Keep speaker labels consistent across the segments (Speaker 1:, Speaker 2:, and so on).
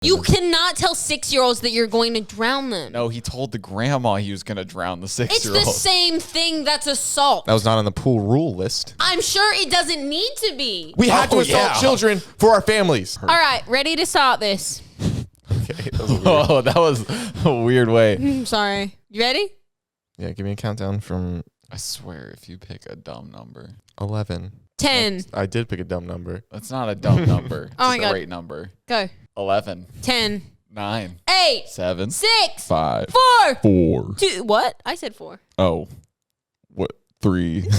Speaker 1: You cannot tell 6-year-olds that you're going to drown them.
Speaker 2: No, he told the grandma he was going to drown the 6-year-old.
Speaker 1: It's the same thing. That's assault.
Speaker 3: That was not on the pool rule list.
Speaker 1: I'm sure it doesn't need to be.
Speaker 3: We had to assault children for our families.
Speaker 1: All right, ready to start this.
Speaker 3: Okay, that was weird.
Speaker 2: Oh, that was a weird way.
Speaker 1: I'm sorry. You ready?
Speaker 3: Yeah, give me a countdown from
Speaker 2: I swear, if you pick a dumb number.
Speaker 3: 11.
Speaker 1: 10.
Speaker 3: I did pick a dumb number.
Speaker 2: That's not a dumb number. It's
Speaker 1: Oh my
Speaker 2: a
Speaker 1: God.
Speaker 2: great number.
Speaker 1: Go.
Speaker 2: 11.
Speaker 1: 10.
Speaker 2: 9.
Speaker 1: 8.
Speaker 2: 7.
Speaker 1: 6.
Speaker 2: 5.
Speaker 1: 4.
Speaker 2: 4.
Speaker 1: 2. What? I said 4.
Speaker 2: Oh. What? 3. 1.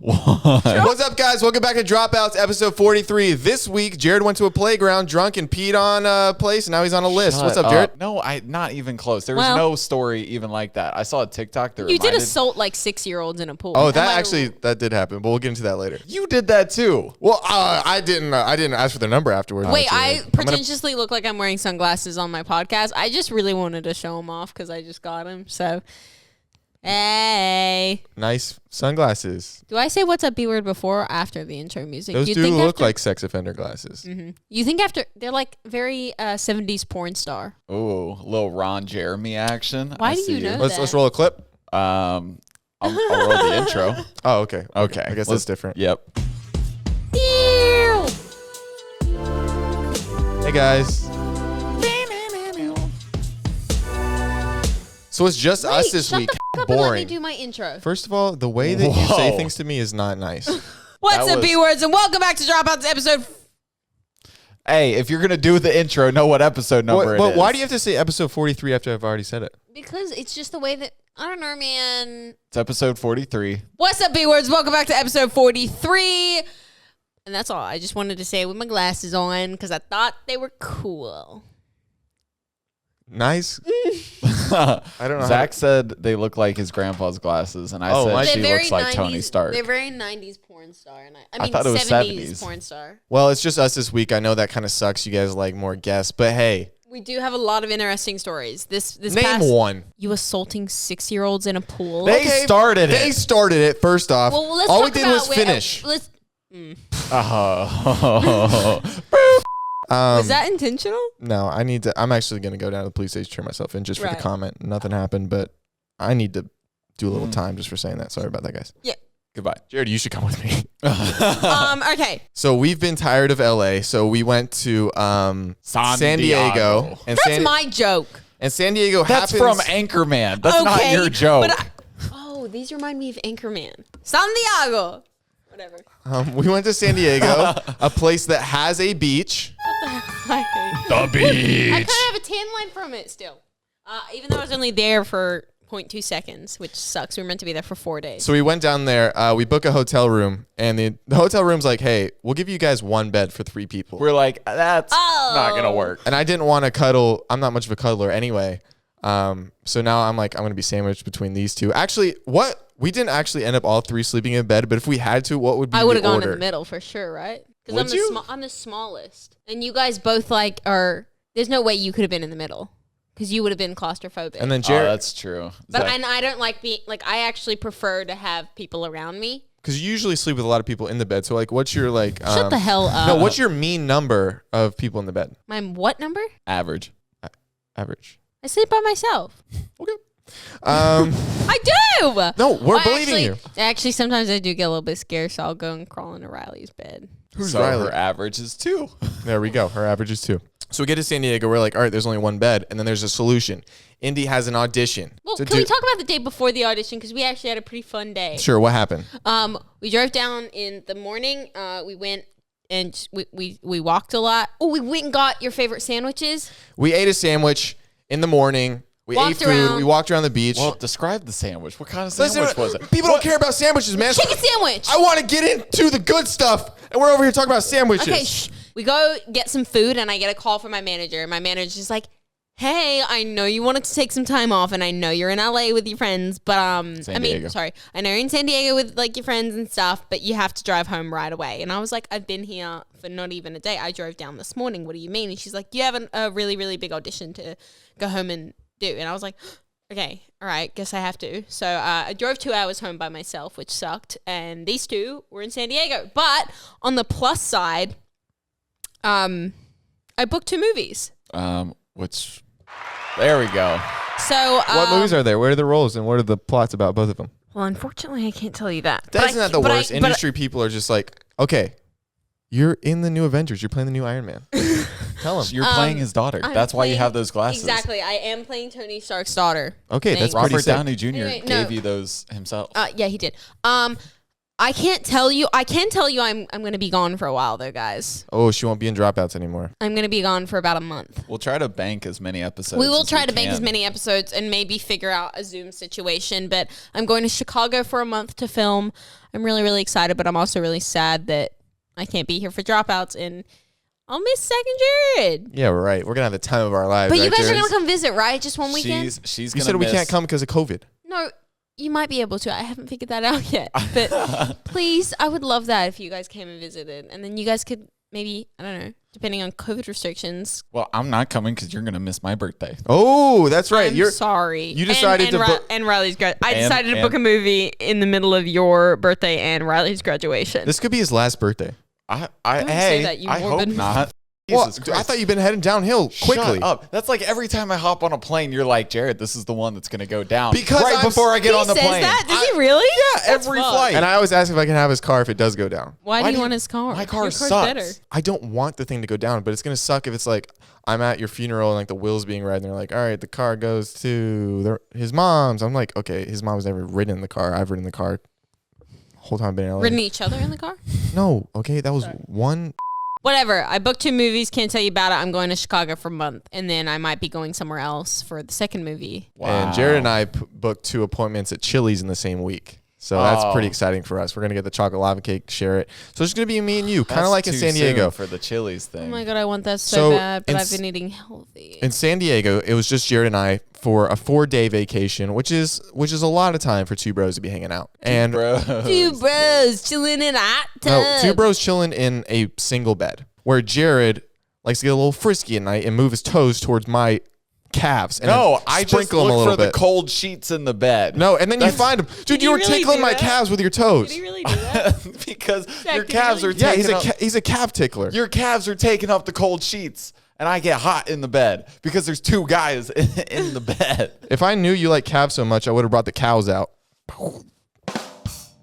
Speaker 3: What's up, guys? Welcome back to Dropouts, episode 43. This week, Jared went to a playground drunk and peed on a place, and now he's on a list. What's up, Jared?
Speaker 2: No, not even close. There was no story even like that. I saw a TikTok that
Speaker 1: You did
Speaker 2: reminded-
Speaker 1: assault like 6-year-olds in a pool.
Speaker 3: Oh, that did happen, but we'll get into that later.
Speaker 2: You did that too.
Speaker 3: Well, I didn't ask for their number afterwards.
Speaker 1: Wait, I pretentiously look like I'm wearing sunglasses on my podcast. I just really wanted to show them off because I just got them. So, hey.
Speaker 3: Nice sunglasses.
Speaker 1: Do I say what's up B word before or after the intro music?
Speaker 3: Those do look like sex offender glasses.
Speaker 1: Mm-hmm. You think after, they're like very 70s porn star.
Speaker 2: Oh, little Ron Jeremy action.
Speaker 1: Why do you know
Speaker 3: Let's roll a clip.
Speaker 2: I'll roll the intro.
Speaker 3: Oh, okay.
Speaker 2: Okay.
Speaker 3: I guess that's different.
Speaker 2: Yep.
Speaker 3: Hey, guys. So it's just us this week.
Speaker 1: Boring. Let me
Speaker 3: Boring.
Speaker 1: do my intro.
Speaker 3: First of all, the way that you say things to me is not nice.
Speaker 1: What's
Speaker 2: That
Speaker 1: up,
Speaker 2: was-
Speaker 1: B words, and welcome back to Dropouts episode.
Speaker 2: Hey, if you're gonna do the intro, know what episode number it is.
Speaker 3: Why do you have to say episode 43 after I've already said it?
Speaker 1: Because it's just the way that, I don't know, man.
Speaker 2: It's episode 43.
Speaker 1: What's up, B words? Welcome back to episode 43. And that's all. I just wanted to say it with my glasses on because I thought they were cool.
Speaker 3: Nice. I don't know.
Speaker 2: Zach said they look like his grandpa's glasses, and I said she looks like Tony Stark.
Speaker 1: They're very 90s porn star. And I mean,
Speaker 2: thought it was
Speaker 1: 70s
Speaker 2: 70s.
Speaker 1: porn star.
Speaker 3: Well, it's just us this week. I know that kind of sucks. You guys like more guests, but hey,
Speaker 1: We do have a lot of interesting stories. This
Speaker 3: name
Speaker 1: past,
Speaker 3: one.
Speaker 1: You assaulting 6-year-olds in a pool.
Speaker 2: They started
Speaker 3: They
Speaker 2: it.
Speaker 3: started it. First off,
Speaker 1: Well, let's
Speaker 3: all
Speaker 1: talk
Speaker 3: we did
Speaker 1: about
Speaker 3: was finish.
Speaker 2: Oh.
Speaker 1: Was that intentional?
Speaker 3: No, I'm actually gonna go down to the police station, turn myself in just for the
Speaker 1: Right.
Speaker 3: comment. Nothing happened, but I need to do a little time just for saying that. Sorry about that, guys.
Speaker 1: Yeah.
Speaker 2: Goodbye.
Speaker 3: Jared, you should come with me.
Speaker 1: Okay.
Speaker 3: So we've been tired of LA, so we went to San Diego. And
Speaker 1: That's my joke.
Speaker 3: And San Diego
Speaker 2: That's
Speaker 3: happens
Speaker 2: from Anchorman. That's not your joke.
Speaker 1: Oh, these remind me of Anchorman. San Diego. Whatever.
Speaker 3: we went to San Diego, a place that has a beach.
Speaker 2: The beach.
Speaker 1: I kind of have a tan line from it still. Even though I was only there for 0.2 seconds, which sucks. We were meant to be there for 4 days.
Speaker 3: So we went down there. We book a hotel room, and the hotel room's like, "Hey, we'll give you guys one bed for 3 people."
Speaker 2: We're like, that's not gonna work.
Speaker 3: And I didn't want to cuddle. I'm not much of a cuddler anyway. So now I'm like, I'm gonna be sandwiched between these two. Actually, we didn't actually end up all 3 sleeping in bed, but if we had to, what would be
Speaker 1: I would have
Speaker 3: the
Speaker 1: gone
Speaker 3: order?
Speaker 1: in the middle for sure, right?
Speaker 3: Would
Speaker 1: Because
Speaker 3: you?
Speaker 1: I'm the smallest, and you guys both like are. There's no way you could have been in the middle, because you would have been claustrophobic.
Speaker 3: And then
Speaker 2: Oh,
Speaker 3: Jared,
Speaker 2: that's true.
Speaker 1: but
Speaker 2: Zach-
Speaker 1: and I don't like being like. I actually prefer to have people around me.
Speaker 3: because you usually sleep with a lot of people in the bed. So like, what's your like?
Speaker 1: Shut the hell up.
Speaker 3: No, what's your mean number of people in the bed?
Speaker 1: My what number?
Speaker 2: average.
Speaker 3: Average.
Speaker 1: I sleep by myself.
Speaker 3: Okay.
Speaker 1: I do.
Speaker 3: No, we're believing you.
Speaker 1: Actually, sometimes I do get a little bit scared, so I'll go and crawl into Riley's bed.
Speaker 3: Who's
Speaker 2: So
Speaker 3: Riley?
Speaker 2: her average is 2.
Speaker 3: There we go. Her average is 2. So we get to San Diego. We're like, all right, there's only one bed, and then there's a solution. Indy has an audition.
Speaker 1: Well,
Speaker 3: to
Speaker 1: can we talk about the day before the audition? Because we actually had a pretty fun day.
Speaker 3: Sure. What happened?
Speaker 1: We drove down in the morning. We went and we walked a lot. Oh, we went and got your favorite sandwiches.
Speaker 3: We ate a sandwich in the morning. We
Speaker 1: Walked
Speaker 3: ate food.
Speaker 1: around.
Speaker 3: We walked around the beach.
Speaker 2: Well, describe the sandwich. What kind of
Speaker 3: Listen,
Speaker 2: sandwich was it?
Speaker 3: people don't care about sandwiches, man.
Speaker 1: Chicken sandwich.
Speaker 3: I want to get into the good stuff, and we're over here talking about sandwiches.
Speaker 1: Okay, we go get some food, and I get a call from my manager. And my manager's just like, "Hey, I know you wanted to take some time off, and I know you're in LA with your friends, but
Speaker 2: Diego.
Speaker 1: sorry, I know you're in San Diego with like your friends and stuff, but you have to drive home right away." And I was like, "I've been here for not even a day. I drove down this morning. What do you mean?" And she's like, "You have a really, really big audition to go home and do." And I was like, "Okay, all right, guess I have to." So I drove 2 hours home by myself, which sucked. And these two were in San Diego. But on the plus side, I I booked 2 movies.
Speaker 2: Which, there we go.
Speaker 1: So
Speaker 3: what movies are there? What are the roles and what are the plots about both of them?
Speaker 1: Well, unfortunately, I can't tell you that.
Speaker 3: That's not the worst. Industry people are just like, okay, you're in the new Avengers. You're playing the new Iron Man. Tell him.
Speaker 2: You're playing his daughter. That's why you have those glasses.
Speaker 1: Exactly. I am playing Tony Stark's daughter.
Speaker 3: Okay, that's pretty
Speaker 2: Robert
Speaker 3: sick.
Speaker 2: Downey Jr. gave you those himself.
Speaker 1: Yeah, he did. I can't tell you. I can tell you I'm going to be gone for a while, though, guys.
Speaker 3: Oh, she won't be in Dropouts anymore.
Speaker 1: I'm going to be gone for about a month.
Speaker 2: We'll try to bank as many episodes.
Speaker 1: We will try to bank as many episodes and maybe figure out a Zoom situation. But I'm going to Chicago for a month to film. I'm really, really excited, but I'm also really sad that I can't be here for Dropouts, and I'll miss Zach and Jared.
Speaker 3: Yeah, we're right. We're going to have the time of our lives.
Speaker 1: But
Speaker 3: right,
Speaker 1: you guys
Speaker 3: Jared?
Speaker 1: are going to come visit, right? Just one weekend?
Speaker 2: She's
Speaker 3: You said we can't come because of COVID.
Speaker 1: No. You might be able to. I haven't figured that out yet. But please, I would love that if you guys came and visited. And then you guys could maybe, I don't know, depending on COVID restrictions.
Speaker 2: Well, I'm not coming because you're going to miss my birthday.
Speaker 3: Oh, that's right.
Speaker 1: I'm sorry.
Speaker 3: You decided to book.
Speaker 1: And Riley's I decided to book a movie in the middle of your birthday and Riley's graduation.
Speaker 3: This could be his last birthday.
Speaker 2: I hope not.
Speaker 3: Well, I thought you've been heading downhill quickly.
Speaker 2: Shut up. That's like every time I hop on a plane, you're like, Jared, this is the one that's going to go down.
Speaker 3: Because
Speaker 2: before I get on the plane.
Speaker 1: That? Does he really?
Speaker 2: Yeah, every flight.
Speaker 3: And I always ask if I can have his car if it does go down.
Speaker 1: Why do you want his car?
Speaker 2: My car
Speaker 1: Your car's
Speaker 2: sucks.
Speaker 1: better.
Speaker 3: I don't want the thing to go down, but it's going to suck if it's like I'm at your funeral and like the wheels being read and they're like, all right, the car goes to his mom's. I'm like, okay, his mom's never ridden in the car. I've ridden in the car the whole time I've been in LA.
Speaker 1: Ridden each other in the car?
Speaker 3: No, okay, that was one.
Speaker 1: Whatever. I booked 2 movies. Can't tell you about it. I'm going to Chicago for a month, and then I might be going somewhere else for the second movie.
Speaker 2: Wow.
Speaker 3: And Jared and I booked 2 appointments at Chili's in the same week. So that's pretty exciting for us. We're going to get the chocolate lava cake, share it. So it's going to be me and you, kind of like in San Diego.
Speaker 2: For the Chili's thing.
Speaker 1: Oh my God, I want that so bad, but I've been eating healthy.
Speaker 3: In San Diego, it was just Jared and I for a 4-day vacation, which is a lot of time for 2 bros to be hanging out. And
Speaker 1: 2 bros chilling in a hot tub.
Speaker 3: no, 2 bros chilling in a single bed, where Jared likes to get a little frisky at night and move his toes towards my calves. And
Speaker 2: I just look for the cold sheets in the bed.
Speaker 3: No, and then you find them. Dude, you were
Speaker 1: really
Speaker 3: tickling
Speaker 1: do
Speaker 3: my
Speaker 1: that?
Speaker 3: calves with your toes.
Speaker 1: Did he really do that?
Speaker 2: Because
Speaker 1: Zach,
Speaker 2: your
Speaker 1: did he
Speaker 2: calves
Speaker 1: really
Speaker 2: are
Speaker 1: do
Speaker 3: Yeah,
Speaker 2: taking
Speaker 3: he's a calf tickler.
Speaker 2: Your calves are taking up the cold sheets, and I get hot in the bed because there's 2 guys in the bed.
Speaker 3: If I knew you like calves so much, I would have brought the cows out.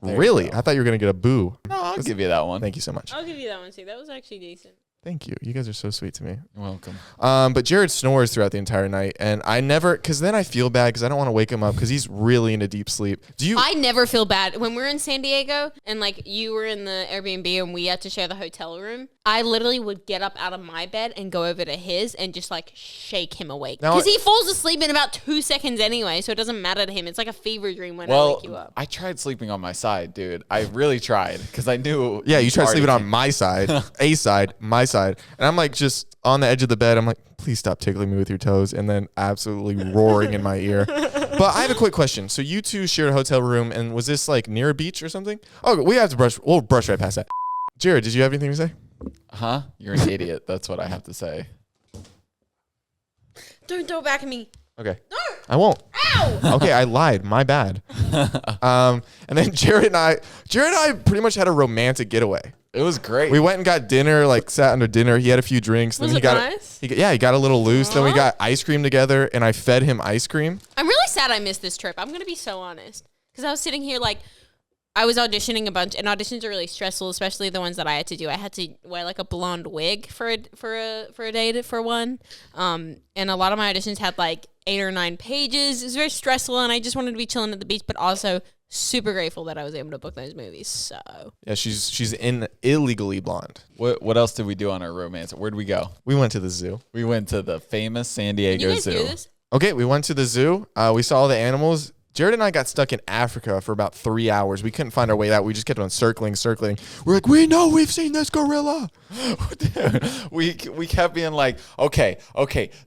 Speaker 3: Really? I thought you were going to get a boo.
Speaker 2: No, I'll give you that one.
Speaker 3: Thank you so much.
Speaker 1: I'll give you that one too. That was actually decent.
Speaker 3: Thank you. You guys are so sweet to me.
Speaker 2: You're welcome.
Speaker 3: But Jared snores throughout the entire night, and I never, because then I feel bad because I don't want to wake him up because he's really into deep sleep.
Speaker 1: I never feel bad when we're in San Diego and like you were in the Airbnb and we had to share the hotel room. I literally would get up out of my bed and go over to his and just like shake him awake because he falls asleep in about 2 seconds anyway, so it doesn't matter to him. It's like a fever dream when I wake you up.
Speaker 2: I tried sleeping on my side, dude. I really tried because I knew.
Speaker 3: Yeah, you tried sleeping on my side, my side, and I'm like just on the edge of the bed. I'm like, please stop tickling me with your toes, and then absolutely roaring in my ear. But I have a quick question. So you 2 shared a hotel room, and was this like near a beach or something? Oh, we'll brush right past that. Jared, did you have anything to say?
Speaker 2: Huh? You're an idiot. That's what I have to say.
Speaker 1: Don't throw it back at me.
Speaker 3: Okay.
Speaker 1: No.
Speaker 3: I won't.
Speaker 1: Ow!
Speaker 3: Okay, I lied. My bad. And then Jared and I pretty much had a romantic getaway.
Speaker 2: It was great.
Speaker 3: We went and got dinner, like sat under dinner. He had a few drinks.
Speaker 1: Was
Speaker 3: Then
Speaker 1: it nice?
Speaker 3: he got a little loose. Then we got ice cream together, and I fed him ice cream.
Speaker 1: I'm really sad I missed this trip. I'm going to be so honest. Because I was sitting here like, I was auditioning a bunch, and auditions are really stressful, especially the ones that I had to do. I had to wear like a blonde wig for a day for one. And a lot of my auditions had like 8 or 9 pages. It was very stressful, and I just wanted to be chilling at the beach, but also super grateful that I was able to book those movies. So
Speaker 3: yeah, she's in illegally blonde.
Speaker 2: What else did we do on our romance? Where'd we go?
Speaker 3: We went to the zoo.
Speaker 2: We went to the famous San Diego
Speaker 1: you guys
Speaker 2: Zoo.
Speaker 1: hear this?
Speaker 3: Okay, we went to the zoo. We saw all the animals. Jared and I got stuck in Africa for about 3 hours. We couldn't find our way out. We just kept on circling. We're like, we know we've seen this gorilla.
Speaker 2: we kept being like, okay,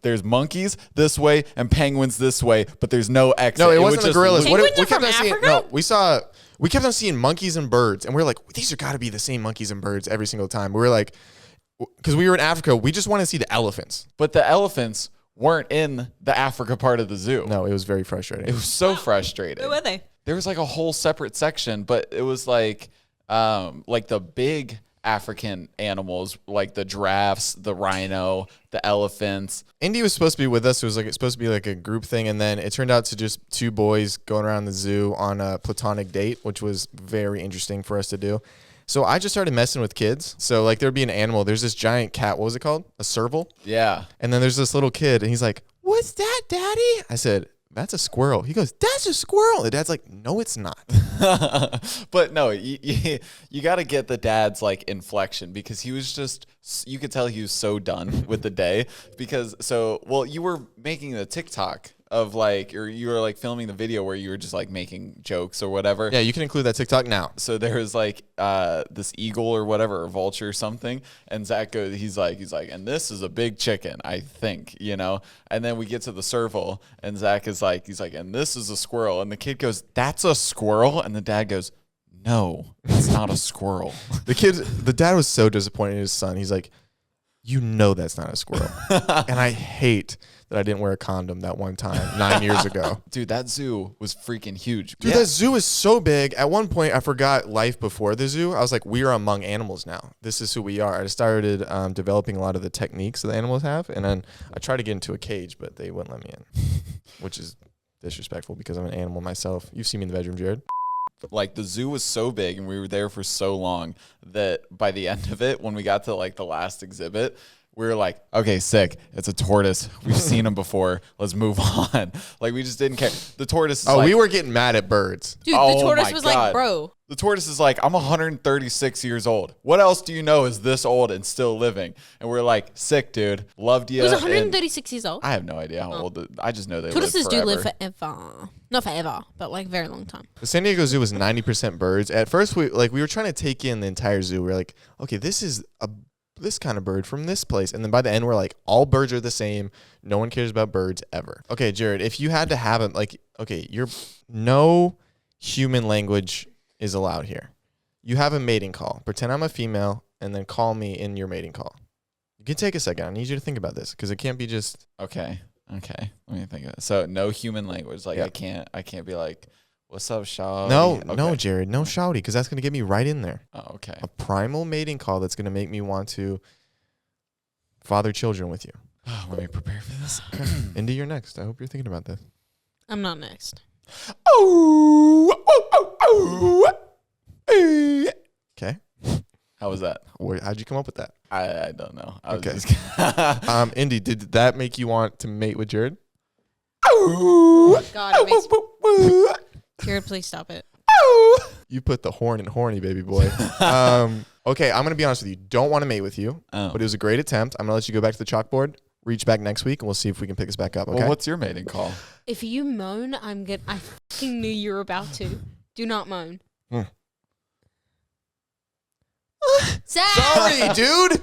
Speaker 2: there's monkeys this way and penguins this way, but there's no exit.
Speaker 3: No, it wasn't the gorillas.
Speaker 1: Penguins are from Africa?
Speaker 3: We kept on seeing monkeys and birds, and we were like, these are got to be the same monkeys and birds every single time. We were like, because we were in Africa, we just want to see the elephants.
Speaker 2: But the elephants weren't in the Africa part of the zoo.
Speaker 3: No, it was very frustrating.
Speaker 2: It was so frustrating.
Speaker 1: Where were they?
Speaker 2: There was like a whole separate section, but it was like the big African animals like the giraffes, the rhino, the elephants.
Speaker 3: Indy was supposed to be with us. It was supposed to be like a group thing, and then it turned out to just two boys going around the zoo on a platonic date, which was very interesting for us to do. So I just started messing with kids. So like there'd be an animal. There's this giant cat. What was it called? A serval?
Speaker 2: Yeah.
Speaker 3: And then there's this little kid, and he's like, "What's that, Daddy?" I said, "That's a squirrel." He goes, "That's a squirrel." The dad's like, "No, it's not."
Speaker 2: But no, you got to get the dad's like inflection, because he was just, you could tell he was so done with the day, because you were making the TikTok of like, or you were like filming the video where you were just like making jokes or whatever.
Speaker 3: Yeah, you can include that TikTok now.
Speaker 2: So there was like this eagle or whatever, or vulture or something, and Zach goes, he's like, and this is a big chicken, I think, And then we get to the serval, and Zach is like, and this is a squirrel, and the kid goes, "That's a squirrel," and the dad goes, "No, it's not a squirrel."
Speaker 3: The dad was so disappointed in his son. He's like, "That's not a squirrel." And I hate that I didn't wear a condom that one time 9 years ago.
Speaker 2: Dude, that zoo was freaking huge.
Speaker 3: Dude, that zoo is so big. At one point, I forgot life before the zoo. I was like, we are among animals now. This is who we are. I started developing a lot of the techniques that the animals have. And then I tried to get into a cage, but they wouldn't let me in, which is disrespectful because I'm an animal myself. You've seen me in the bedroom, Jared.
Speaker 2: Like, the zoo was so big and we were there for so long that by the end of it, when we got to like the last exhibit, we were like, okay, sick. It's a tortoise. We've seen them before. Let's move on. Like, we just didn't care. The tortoise is
Speaker 3: we were getting mad at birds.
Speaker 1: Dude, the tortoise was like, bro.
Speaker 2: The tortoise is like, I'm 136 years old. What else do you know is this old and still living? And we're like, sick, dude. Loved you.
Speaker 1: It was 136 years old.
Speaker 2: I have no idea how old. I just know they
Speaker 1: tortoises
Speaker 2: live forever.
Speaker 1: do live forever. Not forever, but like very long time.
Speaker 3: The San Diego Zoo was 90% birds. At first, we were trying to take in the entire zoo. We were like, okay, this is this kind of bird from this place. And then by the end, we're like, all birds are the same. No one cares about birds ever. Okay, Jared, if you had to have it, like, okay, no human language is allowed here. You have a mating call. Pretend I'm a female and then call me in your mating call. You can take a second. I need you to think about this because it can't be just.
Speaker 2: Okay. Let me think of it. So no human language. Like,
Speaker 3: yeah.
Speaker 2: I can't be like, "What's up, shawty?"
Speaker 3: No, Jared, no shawty, because that's going to get me right in there.
Speaker 2: Oh, okay.
Speaker 3: A primal mating call that's going to make me want to father children with you.
Speaker 2: Let me prepare for this.
Speaker 3: Indy, you're next. I hope you're thinking about this.
Speaker 1: I'm not next.
Speaker 3: Okay.
Speaker 2: How was that?
Speaker 3: How'd you come up with that?
Speaker 2: I don't know.
Speaker 3: Okay. Indy, did that make you want to mate with Jared?
Speaker 1: Oh God, it makes Jared, please stop it.
Speaker 3: You put the horn in horny, baby boy. Okay, I'm going to be honest with you. Don't want to mate with you, but it was a great attempt. I'm going to let you go back to the chalkboard, reach back next week, and we'll see if we can pick this back up, okay?
Speaker 2: Well, what's your mating call?
Speaker 1: If you moan, I fucking knew you were about to. Do not moan. Zach!
Speaker 3: Sorry, dude.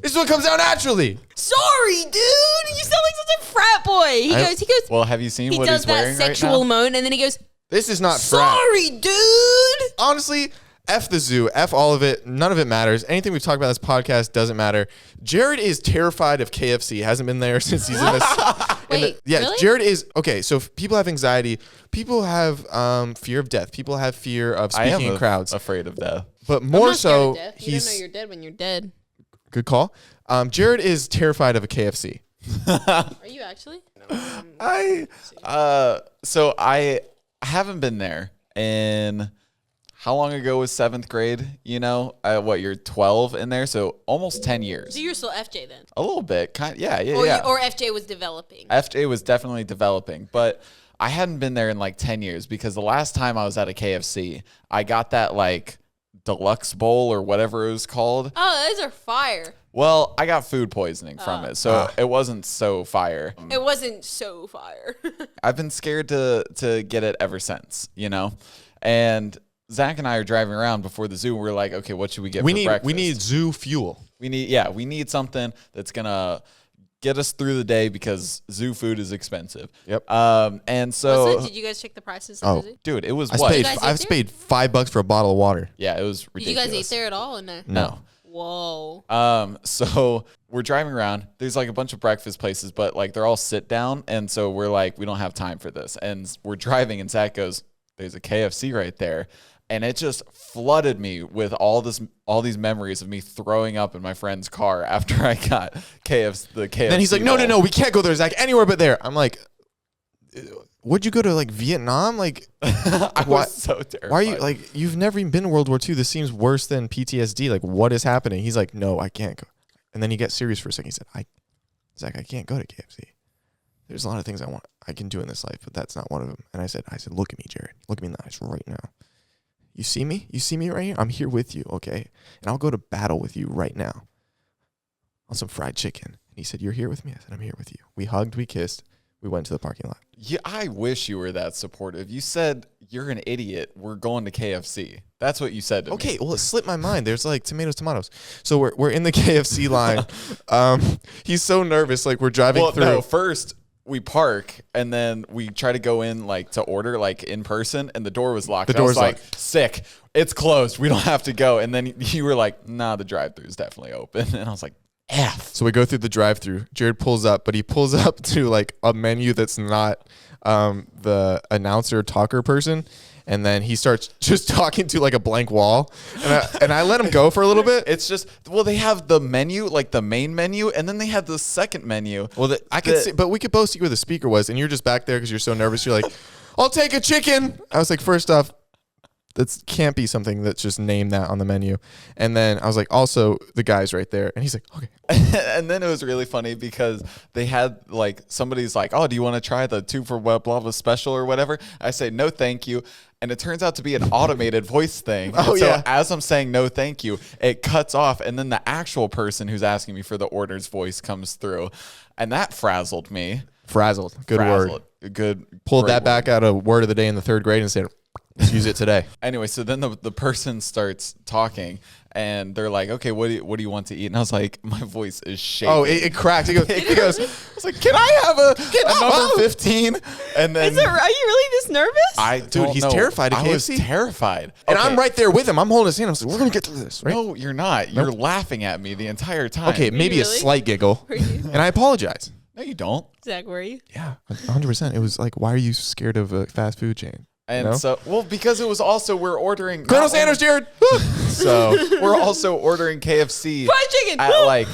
Speaker 3: This is what comes out naturally.
Speaker 1: Sorry, dude. You sound like such a frat boy. He goes.
Speaker 2: Well, have you seen
Speaker 1: He
Speaker 2: what
Speaker 1: does
Speaker 2: he's
Speaker 1: that
Speaker 2: wearing
Speaker 1: sexual
Speaker 2: right now?
Speaker 1: moan, and then he goes,
Speaker 3: This is not frat.
Speaker 1: "Sorry, dude."
Speaker 3: Honestly, F the zoo. F all of it. None of it matters. Anything we've talked about in this podcast doesn't matter. Jared is terrified of KFC. Hasn't been there since he's in this.
Speaker 1: Wait,
Speaker 3: yeah,
Speaker 1: really?
Speaker 3: Jared is okay. So if people have anxiety. People have fear of death. People have fear of speaking in crowds.
Speaker 2: Afraid of death.
Speaker 3: But
Speaker 1: I'm
Speaker 3: more
Speaker 1: not scared
Speaker 3: so,
Speaker 1: of death. You don't know you're dead when you're dead.
Speaker 3: Good call. Jared is terrified of a KFC.
Speaker 1: Are you actually?
Speaker 2: So I haven't been there in, how long ago was 7th grade? You're 12 in there, so almost 10 years.
Speaker 1: So you're still FJ then?
Speaker 2: A little bit, yeah.
Speaker 1: Or FJ was developing.
Speaker 2: FJ was definitely developing, but I hadn't been there in like 10 years because the last time I was at a KFC, I got that like deluxe bowl or whatever it was called.
Speaker 1: Oh, those are fire.
Speaker 2: Well, I got food poisoning from it, so it wasn't so fire.
Speaker 1: It wasn't so fire.
Speaker 2: I've been scared to get it ever since, And Zach and I are driving around before the zoo. We're like, okay, what should we get for breakfast?
Speaker 3: We need zoo fuel.
Speaker 2: We need something that's gonna get us through the day because zoo food is expensive.
Speaker 3: Yep.
Speaker 2: And so,
Speaker 1: did you guys check the prices? At the zoo?
Speaker 2: dude, it was
Speaker 3: I've
Speaker 2: what?
Speaker 3: paid $5 for a bottle of water.
Speaker 2: Yeah, it was
Speaker 1: Did
Speaker 2: ridiculous.
Speaker 1: you guys eat there at all? Or no.
Speaker 2: No.
Speaker 1: Whoa.
Speaker 2: So we're driving around. There's like a bunch of breakfast places, but like they're all sit down. And so we're like, we don't have time for this. And we're driving, and Zach goes, "There's a KFC right there." And it just flooded me with all these memories of me throwing up in my friend's car after I got the KFC.
Speaker 3: Then he's like, no, we can't go there, Zach, anywhere but there. I'm like, would you go to like Vietnam? Like,
Speaker 2: I was so terrified.
Speaker 3: Why are you like, you've never even been in World War II. This seems worse than PTSD. Like, what is happening? He's like, no, I can't go. And then he gets serious for a second. He said, Zach, I can't go to KFC. There's a lot of things I can do in this life, but that's not one of them. And I said, look at me, Jared. Look at me in the eyes right now. You see me? You see me right here? I'm here with you, okay? And I'll go to battle with you right now on some fried chicken. And he said, you're here with me? I said, I'm here with you. We hugged, we kissed, we went to the parking lot.
Speaker 2: Yeah, I wish you were that supportive. You said, you're an idiot. We're going to KFC. That's what you said to me.
Speaker 3: Okay, well, it slipped my mind. There's like tomatoes. So we're in the KFC line. He's so nervous. Like, we're driving through.
Speaker 2: No, first we park and then we try to go in like to order like in person, and the door was locked.
Speaker 3: The door's
Speaker 2: like,
Speaker 3: locked.
Speaker 2: Sick. It's closed. We don't have to go. And then you were like, nah, the drive-thru is definitely open. And I was like, F.
Speaker 3: So we go through the drive-thru. Jared pulls up, but he pulls up to like a menu that's not the announcer talker person. And then he starts just talking to like a blank wall. And I let him go for a little bit.
Speaker 2: It's just, well, they have the menu, like the main menu, and then they had the second menu.
Speaker 3: Well, I could see, but we could both see where the speaker was. And you're just back there because you're so nervous. You're like, I'll take a chicken. I was like, first off, that can't be something that's just named that on the menu. And then I was like, also the guy's right there. And he's like, okay.
Speaker 2: And then it was really funny because they had like, somebody's like, oh, do you want to try the 2 for blah, blah, blah special or whatever? I say, no, thank you. And it turns out to be an automated voice thing.
Speaker 3: Oh,
Speaker 2: and so
Speaker 3: yeah.
Speaker 2: as I'm saying, no, thank you, it cuts off. And then the actual person who's asking me for the order's voice comes through. And that frazzled me.
Speaker 3: Frazzled. Good
Speaker 2: Frazzled.
Speaker 3: word.
Speaker 2: Good.
Speaker 3: Pulled
Speaker 2: great
Speaker 3: that back
Speaker 2: word.
Speaker 3: out of word of the day in the 3rd grade and said, let's use it today.
Speaker 2: Anyway, so then the person starts talking and they're like, okay, what do you want to eat? And I was like, my voice is shaking.
Speaker 3: Oh, it cracked. He goes,
Speaker 2: I was like, can I have a number 15? And then
Speaker 1: Are you really this nervous?
Speaker 3: Dude, he's terrified of
Speaker 2: I was
Speaker 3: KFC.
Speaker 2: terrified.
Speaker 3: And
Speaker 2: Okay.
Speaker 3: I'm right there with him. I'm holding his hand. I was like, we're going to get through this, right?
Speaker 2: No, you're not. You're laughing at me the entire time.
Speaker 3: Okay, maybe a
Speaker 1: really?
Speaker 3: slight giggle.
Speaker 1: Were you?
Speaker 3: And I apologize.
Speaker 2: No, you don't.
Speaker 1: Zach, were you?
Speaker 3: Yeah, 100%. It was like, why are you scared of a fast food chain?
Speaker 2: And
Speaker 3: No?
Speaker 2: so, well, because it was also, we're ordering.
Speaker 3: Colonel
Speaker 2: not
Speaker 3: Sanders, Jared.
Speaker 2: So we're also ordering KFC
Speaker 1: Fried chicken.
Speaker 2: at like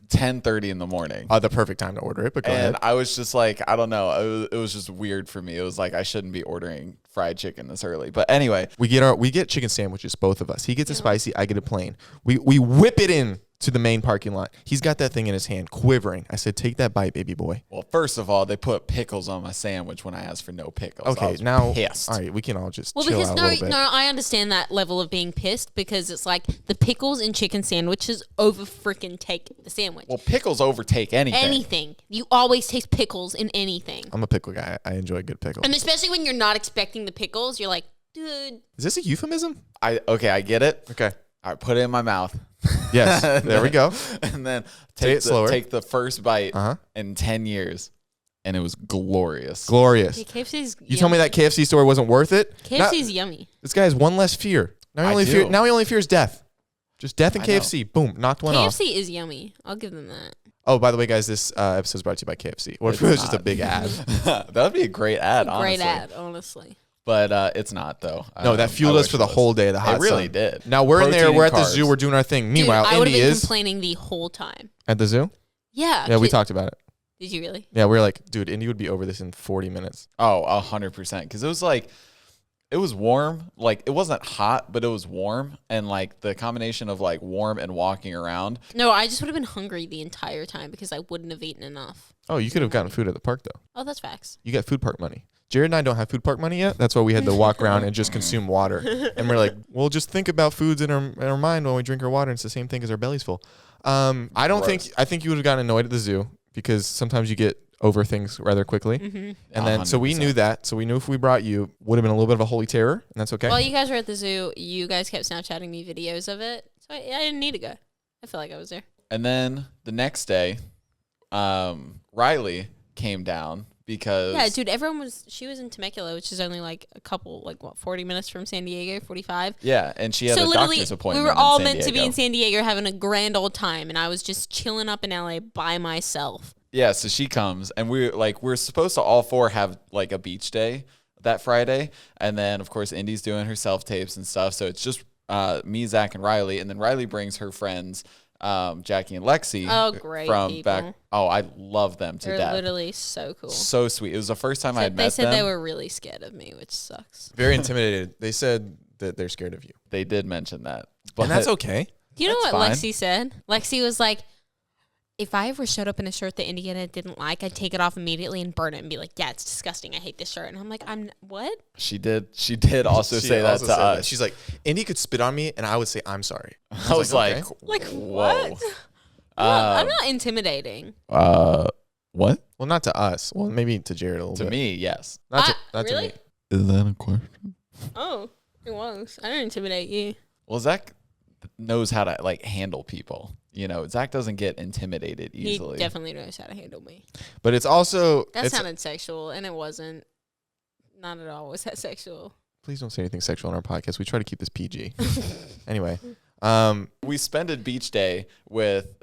Speaker 2: 10:30 in the morning.
Speaker 3: The perfect time to order it, but go
Speaker 2: And
Speaker 3: ahead.
Speaker 2: I was just like, I don't know. It was just weird for me. It was like, I shouldn't be ordering fried chicken this early. But anyway,
Speaker 3: We get chicken sandwiches, both of us. He gets a spicy, I get a plain. We whip it in to the main parking lot. He's got that thing in his hand, quivering. I said, take that bite, baby boy.
Speaker 2: well, first of all, they put pickles on my sandwich when I asked for no pickles. I
Speaker 3: Okay,
Speaker 2: was
Speaker 3: now,
Speaker 2: pissed.
Speaker 3: all right, we can all just
Speaker 1: Well,
Speaker 3: chill
Speaker 1: because
Speaker 3: out a little bit.
Speaker 1: I understand that level of being pissed because it's like the pickles in chicken sandwiches over freaking take the sandwich.
Speaker 2: Well, pickles overtake anything.
Speaker 1: Anything. You always taste pickles in anything.
Speaker 3: I'm a pickle guy. I enjoy good pickles.
Speaker 1: And especially when you're not expecting the pickles, you're like, dude.
Speaker 3: Is this a euphemism?
Speaker 2: I get it.
Speaker 3: Okay.
Speaker 2: All right, put it in my mouth.
Speaker 3: Yes, there we go.
Speaker 2: And then
Speaker 3: Say it slower.
Speaker 2: take the first bite
Speaker 3: Uh-huh.
Speaker 2: in 10 years. And it was glorious.
Speaker 3: Glorious.
Speaker 1: Yeah, KFC's
Speaker 3: You told me that KFC store wasn't worth it?
Speaker 1: KFC's yummy.
Speaker 3: This guy has one less fear. Now
Speaker 2: I do.
Speaker 3: he only fears death. Just death and
Speaker 2: I know.
Speaker 3: KFC. Boom, knocked one off.
Speaker 1: KFC is yummy. I'll give them that.
Speaker 3: Oh, by the way, guys, this episode is brought to you by KFC. What if it was just a big ad?
Speaker 2: That would be a great ad, honestly.
Speaker 1: Great ad, honestly.
Speaker 2: But it's not, though.
Speaker 3: No, that fueled
Speaker 2: I
Speaker 3: us
Speaker 2: wish
Speaker 3: for
Speaker 2: it
Speaker 3: the
Speaker 2: was.
Speaker 3: whole day. The hot
Speaker 2: It really
Speaker 3: sun.
Speaker 2: did.
Speaker 3: Now we're in there.
Speaker 2: Protein
Speaker 3: We're
Speaker 2: and
Speaker 3: at the zoo.
Speaker 2: carbs.
Speaker 3: We're doing our thing. Meanwhile,
Speaker 1: Dude, I would have
Speaker 3: Indy
Speaker 1: been
Speaker 3: is
Speaker 1: complaining the whole time.
Speaker 3: at the zoo.
Speaker 1: Yeah.
Speaker 3: Yeah, we talked about it.
Speaker 1: Did you really?
Speaker 3: Yeah, we were like, dude, Indy would be over this in 40 minutes.
Speaker 2: Oh, 100%. Because it was like, it was warm. Like, it wasn't hot, but it was warm. And like the combination of like warm and walking around.
Speaker 1: No, I just would have been hungry the entire time because I wouldn't have eaten enough.
Speaker 3: Oh, you could have gotten food at the park though.
Speaker 1: Oh, that's facts.
Speaker 3: You got food park money. Jared and I don't have food park money yet. That's why we had to walk around and just consume water. And we're like, well, just think about foods in our mind when we drink our water. It's the same thing as our belly's full. I think you would have gotten annoyed at the zoo because sometimes you get over things rather quickly.
Speaker 1: Mm-hmm.
Speaker 3: And then, so we
Speaker 2: 100%.
Speaker 3: knew that. So we knew if we brought you, would have been a little bit of a holy terror. And that's okay.
Speaker 1: While you guys were at the zoo, you guys kept Snapchatting me videos of it. So I didn't need to go. I feel like I was there.
Speaker 2: And then the next day, Riley came down because
Speaker 1: Yeah, dude, she was in Temecula, which is only like 40 minutes from San Diego, 45.
Speaker 2: Yeah, and she had
Speaker 1: So
Speaker 2: a
Speaker 1: literally,
Speaker 2: doctor's appointment.
Speaker 1: we were
Speaker 2: in
Speaker 1: all
Speaker 2: San
Speaker 1: meant to be
Speaker 2: Diego.
Speaker 1: in San Diego having a grand old time, and I was just chilling up in LA by myself.
Speaker 2: Yeah, so she comes, and we're supposed to all four have like a beach day, that Friday. And then, of course, Indy's doing her self-tapes and stuff. So it's just me, Zach, and Riley. And then Riley brings her friends, Jackie and Lexi.
Speaker 1: Oh, great
Speaker 2: from
Speaker 1: people.
Speaker 2: back. Oh, I love them to
Speaker 1: They're
Speaker 2: death.
Speaker 1: literally so cool.
Speaker 2: So sweet. It was the first time I had met them.
Speaker 1: They said they were really scared of me, which sucks.
Speaker 3: Very intimidated. They said that they're scared of you.
Speaker 2: They did mention that. But
Speaker 3: And that's okay.
Speaker 1: Do you know
Speaker 2: That's
Speaker 1: what
Speaker 2: fine.
Speaker 1: Lexi said? Lexi was like, if I ever showed up in a shirt that Indiana didn't like, I'd take it off immediately and burn it and be like, yeah, it's disgusting. I hate this shirt. And I'm like, what?
Speaker 2: She did also say that
Speaker 3: also
Speaker 2: to
Speaker 3: said
Speaker 2: us.
Speaker 3: She's like, Indy could spit on me, and I would say, I'm sorry.
Speaker 2: I was like,
Speaker 3: okay.
Speaker 1: Like,
Speaker 2: whoa.
Speaker 1: what? I'm not intimidating.
Speaker 2: What?
Speaker 3: Well, not to us. Well, maybe to Jared a little
Speaker 2: To
Speaker 3: bit.
Speaker 2: me, yes.
Speaker 3: Not to
Speaker 1: Really?
Speaker 3: me.
Speaker 2: Is that a question?
Speaker 1: Oh, it was. I don't intimidate you.
Speaker 2: Well, Zach knows how to like handle people. You know, Zach doesn't get intimidated easily.
Speaker 1: He definitely knows how to handle me.
Speaker 3: But it's also...
Speaker 1: That sounded sexual, and it wasn't. Not at all was that sexual.
Speaker 3: Please don't say anything sexual on our podcast. We try to keep this PG. Anyway.
Speaker 2: We spent beach day with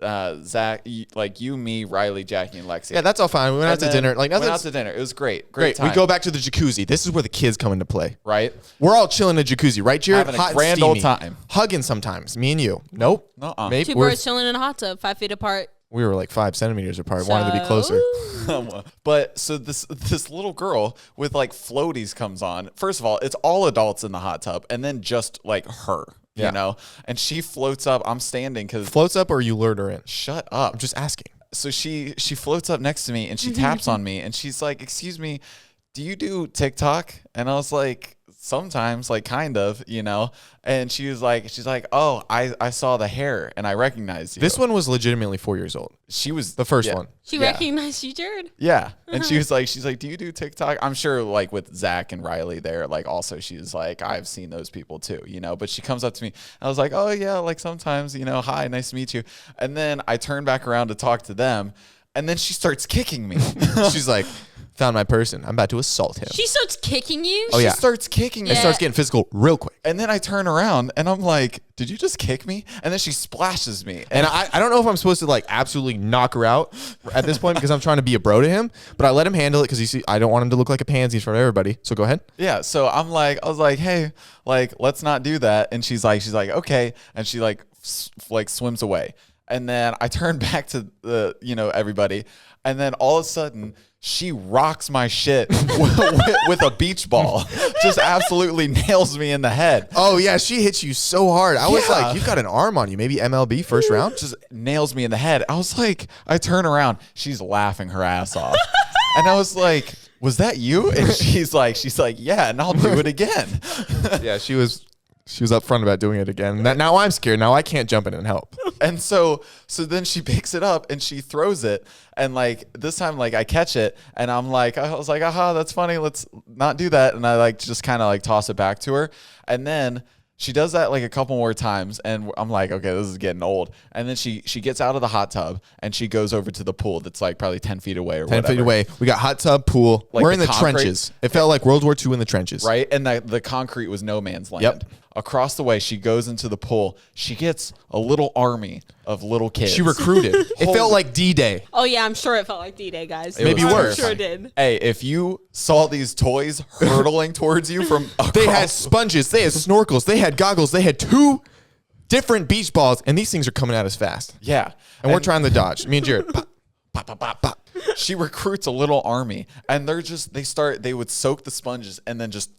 Speaker 2: Zach, like you, me, Riley, Jackie, and Lexi.
Speaker 3: Yeah, that's all fine. We went out to dinner. Like,
Speaker 2: went out to dinner. It was great.
Speaker 3: great.
Speaker 2: Time.
Speaker 3: We go back to the jacuzzi. This is where the kids come into play.
Speaker 2: Right?
Speaker 3: We're all chilling in the jacuzzi, right, Jared?
Speaker 2: Having a
Speaker 3: Hot and
Speaker 2: grand old
Speaker 3: steamy.
Speaker 2: time.
Speaker 3: Hugging sometimes. Me and you. Nope.
Speaker 2: Nuh-uh.
Speaker 3: Maybe
Speaker 1: Two bros chilling in a hot tub, 5 feet apart.
Speaker 3: we were like 5 centimeters apart. Wanted to be closer.
Speaker 2: But so this little girl with like floaties comes on. First of all, it's all adults in the hot tub, and then just like her.
Speaker 3: Yeah.
Speaker 2: You know, and she floats up. I'm standing because
Speaker 3: Floats up or you lured her in?
Speaker 2: shut up.
Speaker 3: I'm just asking.
Speaker 2: So she floats up next to me and she taps on me and she's like, "Excuse me, do you do TikTok?" And I was like, "Sometimes, like kind of, you know." And she's like, "Oh, I saw the hair and I recognized you."
Speaker 3: This one was legitimately 4 years old.
Speaker 2: She was
Speaker 3: The first
Speaker 2: yeah.
Speaker 3: one.
Speaker 1: She
Speaker 2: Yeah.
Speaker 1: recognized you, Jared.
Speaker 2: Yeah. And she's like, "Do you do TikTok?" I'm sure like with Zach and Riley there, like also she's like, "I've seen those people too," you know, but she comes up to me. I was like, "Oh yeah, like sometimes, you know, hi, nice to meet you." And then I turn back around to talk to them and then she starts kicking me.
Speaker 3: She's like, found my person. I'm about to assault him.
Speaker 1: She starts kicking you.
Speaker 3: Oh, yeah.
Speaker 2: She starts kicking me.
Speaker 3: It starts getting physical real quick.
Speaker 2: And then I turn around and I'm like, "Did you just kick me?" And then she splashes me.
Speaker 3: And I don't know if I'm supposed to like absolutely knock her out at this point because I'm trying to be a bro to him, but I let him handle it because you see, I don't want him to look like a pansy in front of everybody. So go ahead.
Speaker 2: Yeah, so I was like, "Hey, like, let's not do that." And she's like, "Okay," and she like swims away. And then I turn back to the everybody, and then all of a sudden she rocks my shit with a beach ball, just absolutely nails me in the head.
Speaker 3: Oh yeah, she hits you so hard. I was
Speaker 2: Yeah.
Speaker 3: like, you've got an arm on you. Maybe MLB first round.
Speaker 2: Just nails me in the head. I was like, I turn around, she's laughing her ass off, and I was like, "Was that you?" And she's like, "Yeah," and I'll do it again.
Speaker 3: Yeah, she was upfront about doing it again. Now I'm scared. Now I can't jump in and help.
Speaker 2: And so then she picks it up and she throws it. And like this time, like I catch it and I was like, "Aha, that's funny. Let's not do that." And I like just kind of like toss it back to her. And then she does that like a couple more times. And I'm like, "Okay, this is getting old." And then she gets out of the hot tub and she goes over to the pool that's like probably 10 feet away or
Speaker 3: 10
Speaker 2: whatever.
Speaker 3: feet away. We got hot tub, pool.
Speaker 2: Like
Speaker 3: We're
Speaker 2: the
Speaker 3: in the
Speaker 2: concrete.
Speaker 3: trenches. It felt like World War II in the trenches.
Speaker 2: Right? And the concrete was no man's land.
Speaker 3: Yep.
Speaker 2: Across the way, she goes into the pool. She gets a little army of little kids.
Speaker 3: She recruited. It felt like D-Day.
Speaker 1: Oh yeah, I'm sure it felt like D-Day, guys.
Speaker 2: Maybe
Speaker 1: I'm
Speaker 3: worse.
Speaker 1: sure it did.
Speaker 2: Hey, if you saw these toys hurtling towards you from across,
Speaker 3: They had sponges. They had snorkels. They had goggles. They had 2 different beach balls, and these things are coming at us fast.
Speaker 2: yeah,
Speaker 3: And we're trying to dodge. Me and Jared. Pop, pop, pop, pop, pop.
Speaker 2: She recruits a little army, and they would soak the sponges and then just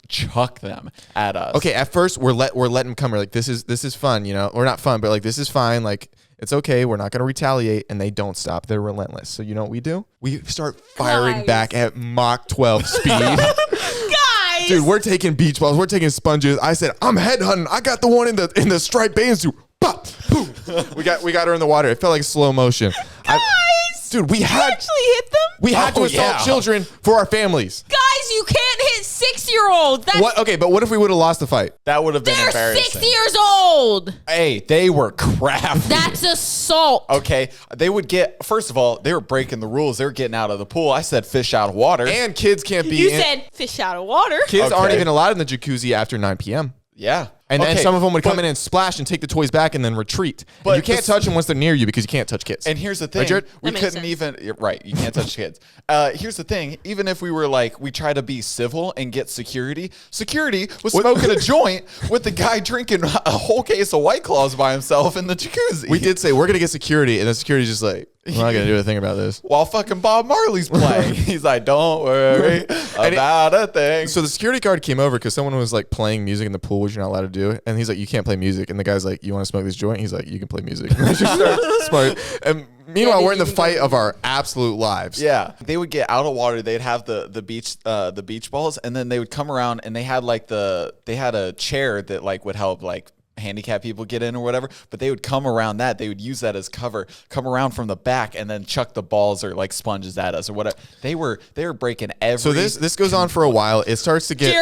Speaker 2: chuck them at us.
Speaker 3: Okay, at first we're letting them come. We're like, this is fun, you know, or not fun, but like this is fine. Like it's okay. We're not gonna retaliate, and they don't stop. They're relentless. So you know what we do? We start firing
Speaker 1: Guys.
Speaker 3: back at Mach 12 speed.
Speaker 1: Guys,
Speaker 3: Dude, we're taking beach balls. We're taking sponges. I said, I'm headhunting. I got the one in the striped bathing suit. Pop, boom. We got her in the water. It felt like slow motion. Dude, we
Speaker 1: you
Speaker 3: had
Speaker 1: actually hit them.
Speaker 3: we had to
Speaker 2: Oh,
Speaker 3: assault
Speaker 2: yeah.
Speaker 3: children for our families.
Speaker 1: Guys, you can't hit 6-year-olds. That's
Speaker 3: What? Okay, but what if we would have lost the fight?
Speaker 2: That would have been
Speaker 1: they're
Speaker 2: embarrassing.
Speaker 1: 6 years old.
Speaker 2: Hey, they were crafty.
Speaker 1: That's assault.
Speaker 2: Okay, they would get. First of all, they were breaking the rules. They were getting out of the pool. I said fish out of water.
Speaker 3: And kids can't be
Speaker 1: You
Speaker 3: in.
Speaker 1: said fish out of water.
Speaker 3: Kids aren't
Speaker 2: Okay.
Speaker 3: even allowed in the jacuzzi after 9 p.m.
Speaker 2: Yeah.
Speaker 3: And then
Speaker 2: Okay,
Speaker 3: some of them would come
Speaker 2: but-
Speaker 3: in and splash and take the toys back and then retreat.
Speaker 2: But
Speaker 3: And you can't
Speaker 2: this-
Speaker 3: touch them once they're near you because you can't touch kids.
Speaker 2: And here's the thing,
Speaker 3: Right, Jared?
Speaker 2: we
Speaker 1: That makes
Speaker 2: couldn't
Speaker 1: sense.
Speaker 2: even, you're right, you can't touch kids. Here's the thing, even if we were like, we try to be civil and get security was smoking a joint with the guy drinking a whole case of White Claws by himself in the jacuzzi.
Speaker 3: We did say, we're going to get security. And the security's just like, we're not going to do a thing about this.
Speaker 2: While fucking Bob Marley's playing. He's like, don't worry about a thing.
Speaker 3: So the security guard came over because someone was like playing music in the pool, which you're not allowed to do. And he's like, you can't play music. And the guy's like, you want to smoke this joint? He's like, you can play music. And they just start smoking. And meanwhile, we're in the fight of our absolute lives.
Speaker 2: Yeah, they would get out of water. They'd have the beach balls, and then they would come around, and they had a chair that like would help like handicap people get in or whatever. But they would come around that. They would use that as cover, come around from the back, and then chuck the balls or like sponges at us or whatever. They were breaking every.
Speaker 3: So this goes on for a while. It starts to get.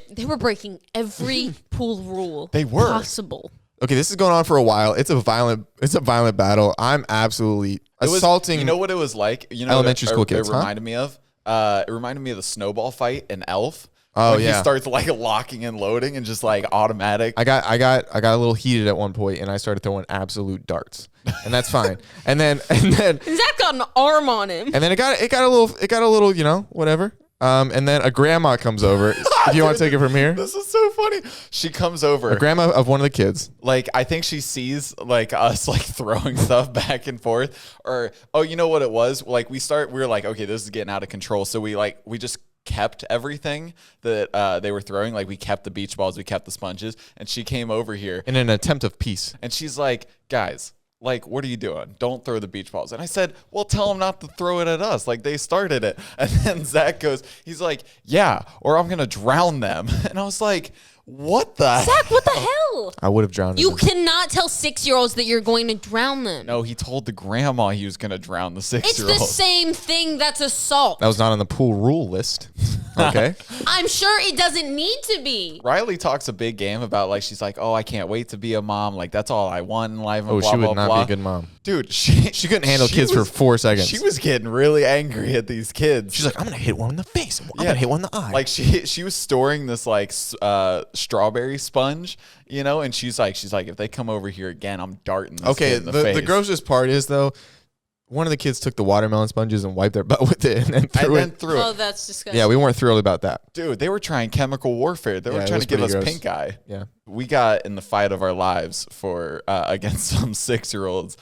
Speaker 1: They were breaking every pool rule
Speaker 2: They were.
Speaker 1: possible.
Speaker 3: Okay, this is going on for a while. It's a violent battle. I'm absolutely assaulting.
Speaker 2: You know what it was like? You know
Speaker 3: elementary
Speaker 2: what
Speaker 3: school kids,
Speaker 2: It
Speaker 3: huh?
Speaker 2: reminded me of. It reminded me of the snowball fight in Elf.
Speaker 3: Oh,
Speaker 2: when
Speaker 3: yeah.
Speaker 2: He starts like locking and loading and just like automatic.
Speaker 3: I got a little heated at one point, and I started throwing absolute darts, and that's fine. and then
Speaker 1: Zach got an arm on him.
Speaker 3: and then it got a little whatever. And then a grandma comes over. If you want to take it from here,
Speaker 2: This is so funny. She comes over.
Speaker 3: a grandma of one of the kids.
Speaker 2: Like, I think she sees like us like throwing stuff back and forth, or you know what it was? Like we were like, okay, this is getting out of control. So we just kept everything that they were throwing. Like we kept the beach balls, we kept the sponges, and she came over here
Speaker 3: In an attempt of peace.
Speaker 2: and she's like, guys, like, what are you doing? Don't throw the beach balls. And I said, well, tell them not to throw it at us. Like, they started it. And then Zach he's like, yeah, or I'm going to drown them. And I was like, what the
Speaker 1: Zach, what the hell?
Speaker 3: I would have drowned.
Speaker 1: You
Speaker 3: him.
Speaker 1: cannot tell 6-year-olds that you're going to drown them.
Speaker 2: No, he told the grandma he was going to drown the
Speaker 1: It's
Speaker 2: 6-year-old.
Speaker 1: the same thing. That's assault.
Speaker 3: That was not on the pool rule list. Okay.
Speaker 1: I'm sure it doesn't need to be.
Speaker 2: Riley talks a big game about, like, she's like, oh, I can't wait to be a mom. Like, that's all I want in life. And
Speaker 3: Oh,
Speaker 2: blah,
Speaker 3: she
Speaker 2: blah,
Speaker 3: would not
Speaker 2: blah.
Speaker 3: be a good mom.
Speaker 2: Dude,
Speaker 3: She couldn't handle kids for 4 seconds.
Speaker 2: She was getting really angry at these kids.
Speaker 3: She's like, I'm gonna hit one in the face. I'm gonna hit one in the eye.
Speaker 2: Like she was storing this like strawberry sponge, you know, and she's like, if they come over here again, I'm darting this
Speaker 3: okay.
Speaker 2: kid in the face.
Speaker 3: The grossest part is though, one of the kids took the watermelon sponges and wiped their butt with it and then threw it.
Speaker 1: Oh, that's disgusting.
Speaker 3: Yeah, we weren't thrilled about that.
Speaker 2: Dude, they were trying chemical warfare. They
Speaker 3: Yeah,
Speaker 2: were
Speaker 3: it
Speaker 2: trying
Speaker 3: was
Speaker 2: to give us
Speaker 3: pretty gross.
Speaker 2: pink eye.
Speaker 3: Yeah.
Speaker 2: We got in the fight of our lives for against some 6-year-olds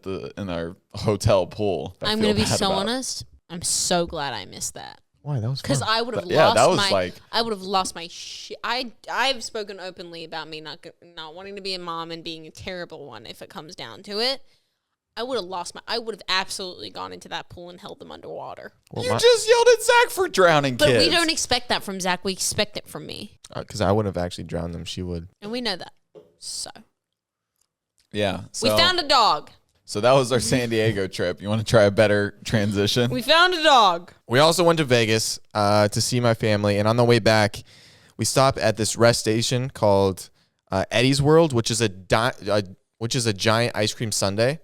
Speaker 2: in our hotel pool. I
Speaker 1: I'm
Speaker 2: feel
Speaker 1: going to be
Speaker 2: bad
Speaker 1: so
Speaker 2: about.
Speaker 1: honest. I'm so glad I missed that.
Speaker 3: Why? That was
Speaker 1: Because
Speaker 3: fun.
Speaker 1: I would have
Speaker 2: Yeah,
Speaker 1: lost
Speaker 2: that was
Speaker 1: my.
Speaker 2: like-
Speaker 1: I would have lost my shit. I've spoken openly about me not wanting to be a mom and being a terrible one if it comes down to it. I would have lost my. I would have absolutely gone into that pool and held them underwater.
Speaker 3: Well,
Speaker 2: You just yelled at Zach for drowning
Speaker 1: But
Speaker 2: kids.
Speaker 1: we don't expect that from Zach. We expect it from me,
Speaker 3: because I wouldn't have actually drowned them. She would.
Speaker 1: and we know that. So
Speaker 2: Yeah.
Speaker 1: we found a dog.
Speaker 2: So that was our San Diego trip. You want to try a better transition?
Speaker 1: We found a dog.
Speaker 3: We also went to Vegas to see my family, and on the way back, we stopped at this rest station called Eddie's World, which is a giant ice cream sundae,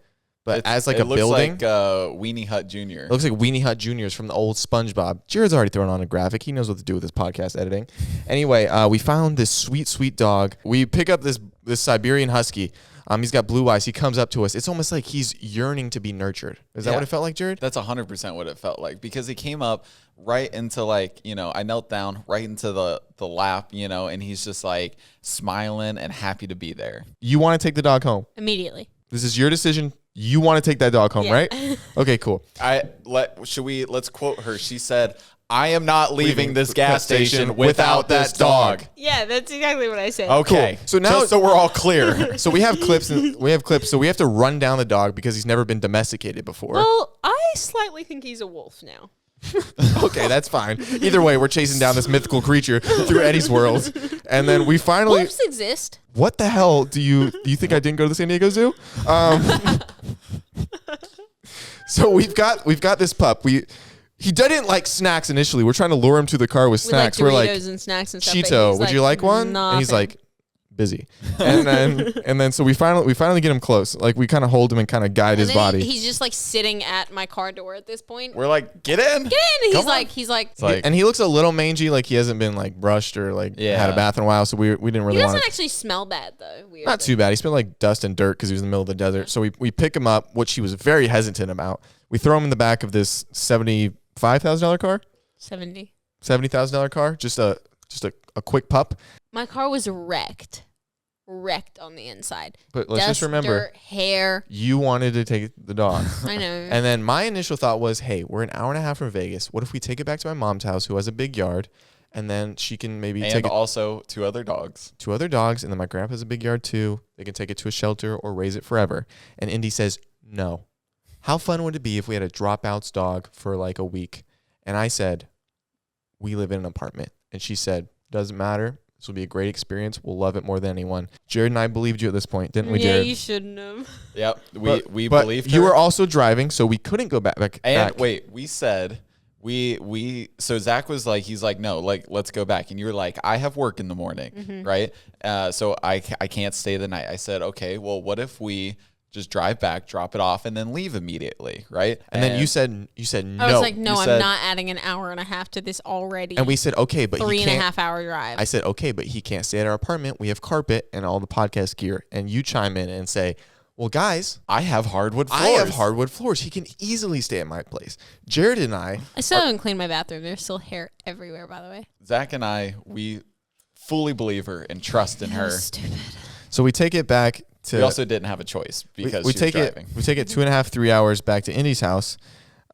Speaker 3: but as like a building.
Speaker 2: It looks like Weenie Hut Jr.
Speaker 3: It looks like Weenie Hut Juniors from the old SpongeBob. Jared's already thrown on a graphic. He knows what to do with his podcast editing. Anyway, we found this sweet, sweet dog. We pick up this Siberian Husky. He's got blue eyes. He comes up to us. It's almost like he's yearning to be nurtured. Is that
Speaker 2: Yeah.
Speaker 3: what it felt like, Jared?
Speaker 2: That's 100% what it felt like, because he came up right into like, you know, I knelt down right into the lap, you know, and he's just like smiling and happy to be there.
Speaker 3: You want to take the dog home.
Speaker 1: Immediately.
Speaker 3: This is your decision. You want to take that dog home,
Speaker 1: Yeah.
Speaker 3: right? Okay, cool.
Speaker 2: Let's quote her. She said, I am not leaving this gas station without this dog.
Speaker 1: Yeah, that's exactly what I said.
Speaker 2: Okay.
Speaker 3: Cool. So now-
Speaker 2: just so we're all clear.
Speaker 3: So we have clips. So we have to run down the dog because he's never been domesticated before.
Speaker 1: Well, I slightly think he's a wolf now.
Speaker 3: Okay, that's fine. Either way, we're chasing down this mythical creature through Eddie's World, and then we finally.
Speaker 1: Wolves exist.
Speaker 3: What the hell do you think I didn't go to the San Diego Zoo? So we've got this pup. He didn't like snacks initially. We're trying to lure him to the car with snacks.
Speaker 1: With
Speaker 3: We're
Speaker 1: like
Speaker 3: like,
Speaker 1: Doritos and snacks and stuff. but
Speaker 3: Cheeto,
Speaker 1: he's
Speaker 3: would you like one?
Speaker 1: "Nah,
Speaker 3: And he's
Speaker 1: fam."
Speaker 3: like, busy. And then so we finally get him close. Like we kind of hold him and kind of guide his body.
Speaker 1: He's just like sitting at my car door at this point.
Speaker 2: We're like, get in.
Speaker 1: Get in.
Speaker 2: Come
Speaker 1: He's
Speaker 2: on.
Speaker 1: like,
Speaker 2: It's like,
Speaker 3: And he looks a little mangy, like he hasn't been like brushed or like had a bath in a while. So we didn't really
Speaker 1: he
Speaker 3: want
Speaker 1: doesn't
Speaker 3: to.
Speaker 1: actually smell bad though. Weirdly.
Speaker 3: Not too bad. He smelled like dust and dirt because he was in the middle of the desert. So we pick him up, which he was very hesitant about. We throw him in the back of this $75,000 car,
Speaker 1: 70.
Speaker 3: $70,000 car, just a quick pup.
Speaker 1: My car was wrecked on the inside.
Speaker 3: But let's
Speaker 1: Dust,
Speaker 3: just remember,
Speaker 1: dirt, hair.
Speaker 3: you wanted to take the dog.
Speaker 1: I know.
Speaker 3: And then my initial thought was, hey, we're an hour and a half from Vegas. What if we take it back to my mom's house, who has a big yard, and then she can maybe
Speaker 2: and
Speaker 3: take it
Speaker 2: also two other dogs.
Speaker 3: to other dogs, and then my grandpa has a big yard too. They can take it to a shelter or raise it forever. And Indy says, no. How fun would it be if we had a Dropouts dog for like a week? And I said, we live in an apartment. And she said, doesn't matter. This will be a great experience. We'll love it more than anyone. Jared and I believed you at this point, didn't we,
Speaker 1: Yeah,
Speaker 3: Jared?
Speaker 1: you shouldn't have.
Speaker 2: Yep. We
Speaker 3: But
Speaker 2: believed
Speaker 3: you
Speaker 2: her.
Speaker 3: were also driving, so we couldn't go back.
Speaker 2: And wait, we said so Zach was like, he's like, no, like, let's go back. And you were like, I have work in the morning, right? So I can't stay the night. I said, okay, well, what if we just drive back, drop it off, and then leave immediately, right?
Speaker 3: And then you said no.
Speaker 1: I was like, no,
Speaker 2: You
Speaker 1: I'm
Speaker 2: said-
Speaker 1: not adding an hour and a half to this already.
Speaker 3: And we said, okay, but he
Speaker 1: 3.5
Speaker 3: can't.
Speaker 1: hour drive.
Speaker 3: I said, okay, but he can't stay at our apartment. We have carpet and all the podcast gear. And you chime in and say, well, guys,
Speaker 2: I have hardwood floors.
Speaker 3: I have hardwood floors. He can easily stay at my place. Jared and I
Speaker 1: still haven't cleaned my bathroom. There's still hair everywhere, by the way.
Speaker 2: Zach and I, we fully believe her and trust in her.
Speaker 1: Stupid.
Speaker 3: So we take it back to.
Speaker 2: We also didn't have a choice because
Speaker 3: we
Speaker 2: she
Speaker 3: take
Speaker 2: was
Speaker 3: it.
Speaker 2: driving.
Speaker 3: We take it 2.5, 3 hours back to Indy's house,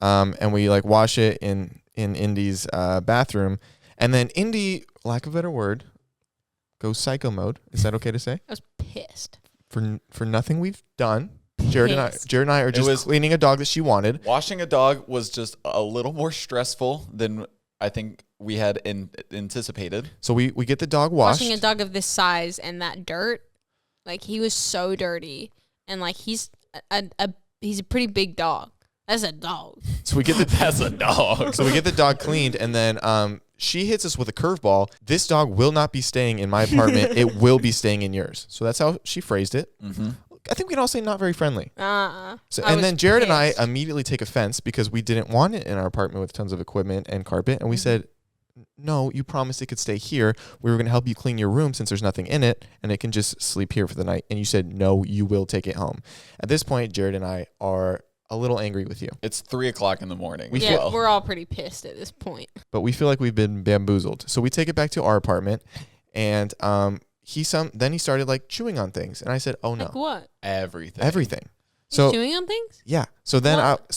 Speaker 3: and we like wash it in Indy's bathroom, and then Indy, lack of a better word, goes psycho mode. Is that okay to say?
Speaker 1: I was pissed.
Speaker 3: For nothing we've done. Jared and I are just
Speaker 2: was-
Speaker 3: cleaning a dog that she wanted.
Speaker 2: Washing a dog was just a little more stressful than I think we had anticipated.
Speaker 3: So we get the dog washed.
Speaker 1: Washing a dog of this size and that dirt, like he was so dirty, and like he's a pretty big dog. That's a dog.
Speaker 3: So we get the
Speaker 2: That's a dog.
Speaker 3: So we get the dog cleaned, and then she hits us with a curveball. This dog will not be staying in my apartment. It will be staying in yours. So that's how she phrased it.
Speaker 2: Mm-hmm.
Speaker 3: I think we can all say not very friendly. So,
Speaker 1: I
Speaker 3: and
Speaker 1: was
Speaker 3: then Jared and I
Speaker 1: pissed.
Speaker 3: immediately take offense because we didn't want it in our apartment with tons of equipment and carpet. And we said, no, you promised it could stay here. We were going to help you clean your room since there's nothing in it, and it can just sleep here for the night. And you said, no, you will take it home. At this point, Jared and I are a little angry with you,
Speaker 2: It's 3:00 in the morning.
Speaker 1: Yeah, we're all pretty pissed at this point.
Speaker 3: but we feel like we've been bamboozled. So we take it back to our apartment, and then he started like chewing on things, and I said, "Oh no,
Speaker 1: Like what?
Speaker 3: everything."
Speaker 1: He's
Speaker 3: So
Speaker 1: chewing on things?
Speaker 3: yeah, so then
Speaker 1: What?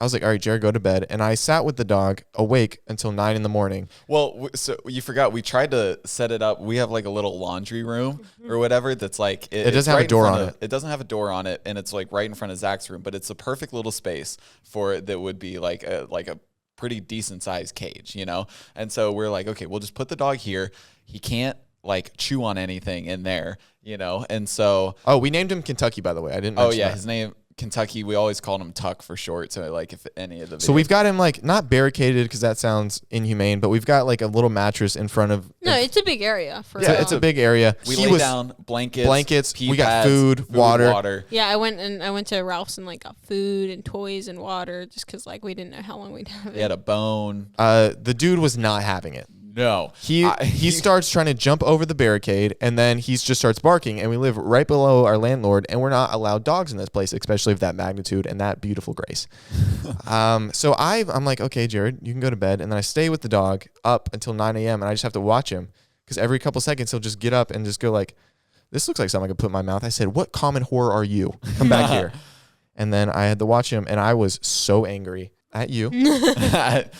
Speaker 3: I was like, "All right, Jared, go to bed," and I sat with the dog awake until 9 a.m.
Speaker 2: Well, so you forgot we tried to set it up. We have like a little laundry room or whatever that's like
Speaker 3: It doesn't
Speaker 2: it's
Speaker 3: have a
Speaker 2: right in
Speaker 3: door
Speaker 2: front
Speaker 3: on
Speaker 2: of- It doesn't have a door on it, and it's like right in front of Zach's room. But it's a perfect little space for it that would be like a pretty decent sized cage, you know. And so we're like, okay, we'll just put the dog here. He can't like chew on anything in there, you know. And so
Speaker 3: Oh, we named him Kentucky, by the way. I didn't. Mention that.
Speaker 2: his name Kentucky. We always called him Tuck for short. So like if any of the
Speaker 3: So we've got him like not barricaded because that sounds inhumane, but we've got like a little mattress in front of.
Speaker 1: No, it's a big area for
Speaker 3: Yeah, it's a big area.
Speaker 2: we
Speaker 3: He
Speaker 2: lay
Speaker 3: was-
Speaker 2: down blankets, pee
Speaker 3: we got
Speaker 2: pads,
Speaker 3: food, water.
Speaker 1: Yeah, I went to Ralph's and like got food and toys and water just because like we didn't know how long we'd have
Speaker 2: He
Speaker 1: it.
Speaker 2: had a bone.
Speaker 3: The dude was not having it.
Speaker 2: No,
Speaker 3: He starts trying to jump over the barricade, and then he just starts barking. And we live right below our landlord, and we're not allowed dogs in this place, especially of that magnitude and that beautiful grace. So I'm like, okay, Jared, you can go to bed, and then I stay with the dog up until 9 a.m. and I just have to watch him because every couple seconds he'll just get up and just go like, "This looks like something I could put in my mouth." I said, "What common horror are you? Come back here." And then I had to watch him, and I was so angry at you,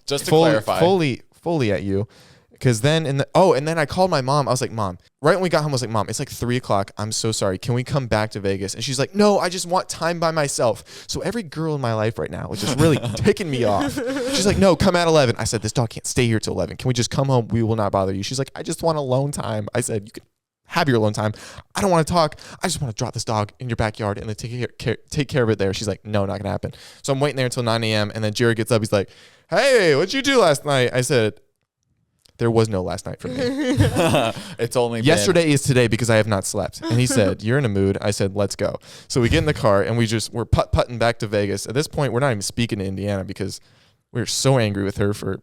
Speaker 2: just to clarify.
Speaker 3: fully at you. Because then and then I called my mom. I was like, "Mom," right when we got home, I was like, "Mom, it's like 3:00. I'm so sorry. Can we come back to Vegas?" And she's like, "No, I just want time by myself." So every girl in my life right now is just really ticking me off. She's like, "No, come at 11." I said, "This dog can't stay here till 11. Can we just come home? We will not bother you." She's like, "I just want alone time." I said, "You can have your alone time. I don't want to talk. I just want to drop this dog in your backyard and then take care of it there." She's like, "No, not gonna happen." So I'm waiting there until 9 a.m. And then Jared gets up. He's like, "Hey, what'd you do last night?" I said, There was no last night for me.
Speaker 2: It's only
Speaker 3: Yesterday is today because I have not slept. And he said, you're in a mood. I said, let's go. So we get in the car and we're putting back to Vegas. At this point, we're not even speaking to Indiana because we're so angry with her for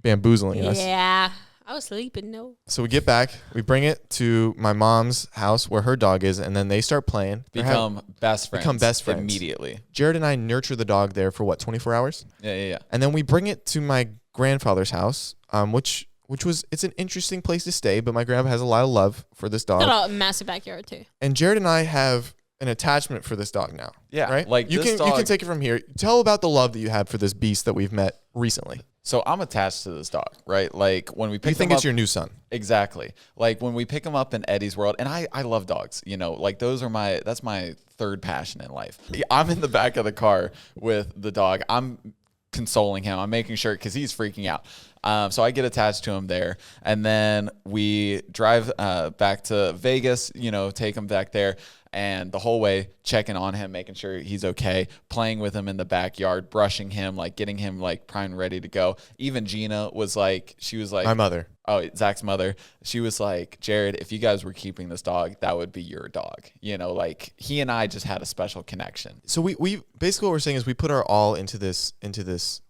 Speaker 3: bamboozling us.
Speaker 1: Yeah. I was sleeping, no.
Speaker 3: So we get back, we bring it to my mom's house where her dog is, and then they start playing.
Speaker 2: Become best friends
Speaker 3: immediately. Jared and I nurture the dog there for 24 hours?
Speaker 2: Yeah.
Speaker 3: And then we bring it to my grandfather's house, which it's an interesting place to stay, but my grandpa has a lot of love for this dog.
Speaker 1: Got a massive backyard too.
Speaker 3: And Jared and I have an attachment for this dog now.
Speaker 2: Yeah.
Speaker 3: Right?
Speaker 2: Like
Speaker 3: you can take it from here. Tell about the love that you had for this beast that we've met recently.
Speaker 2: So I'm attached to this dog, right? Like when we pick
Speaker 3: You think
Speaker 2: him
Speaker 3: it's
Speaker 2: up,
Speaker 3: your new son.
Speaker 2: Exactly. Like when we pick him up in Eddie's world, and I love dogs, like that's my third passion in life. I'm in the back of the car with the dog. I'm consoling him. I'm making sure, because he's freaking out. So I get attached to him there, and then we drive back to Vegas, take him back there. And the whole way checking on him, making sure he's okay, playing with him in the backyard, brushing him, like getting him like primed, ready to go. Even Gina was like, my mother. Oh, Zach's mother. She was like, Jared, if you guys were keeping this dog, that would be your dog. Like he and I just had a special connection.
Speaker 3: So we basically what we're saying is we put our all into this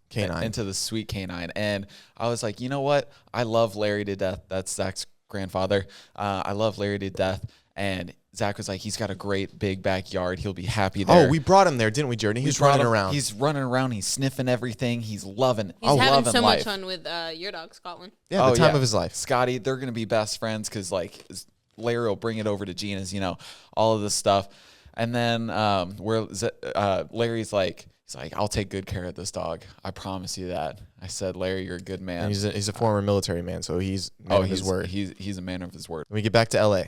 Speaker 3: canine.
Speaker 2: Into the sweet canine. And I was like, you know what? I love Larry to death. That's Zach's grandfather. I love Larry to death. And Zach was like, he's got a great big backyard. He'll be happy there.
Speaker 3: Oh, we brought him there, didn't we, Jared? He's running around.
Speaker 2: He's running around. He's sniffing everything. He's loving.
Speaker 1: He's having so
Speaker 2: life.
Speaker 1: much fun with your dog, Scotland.
Speaker 3: Yeah, the time of his life.
Speaker 2: Scotty, they're gonna be best friends because like Larry will bring it over to Gina's, all of this stuff, and then Larry's like. He's like, I'll take good care of this dog. I promise you that. I said, Larry, you're a good man.
Speaker 3: And he's a former military man, so he's a man of his word.
Speaker 2: He's a man of his word.
Speaker 3: When we get back to LA,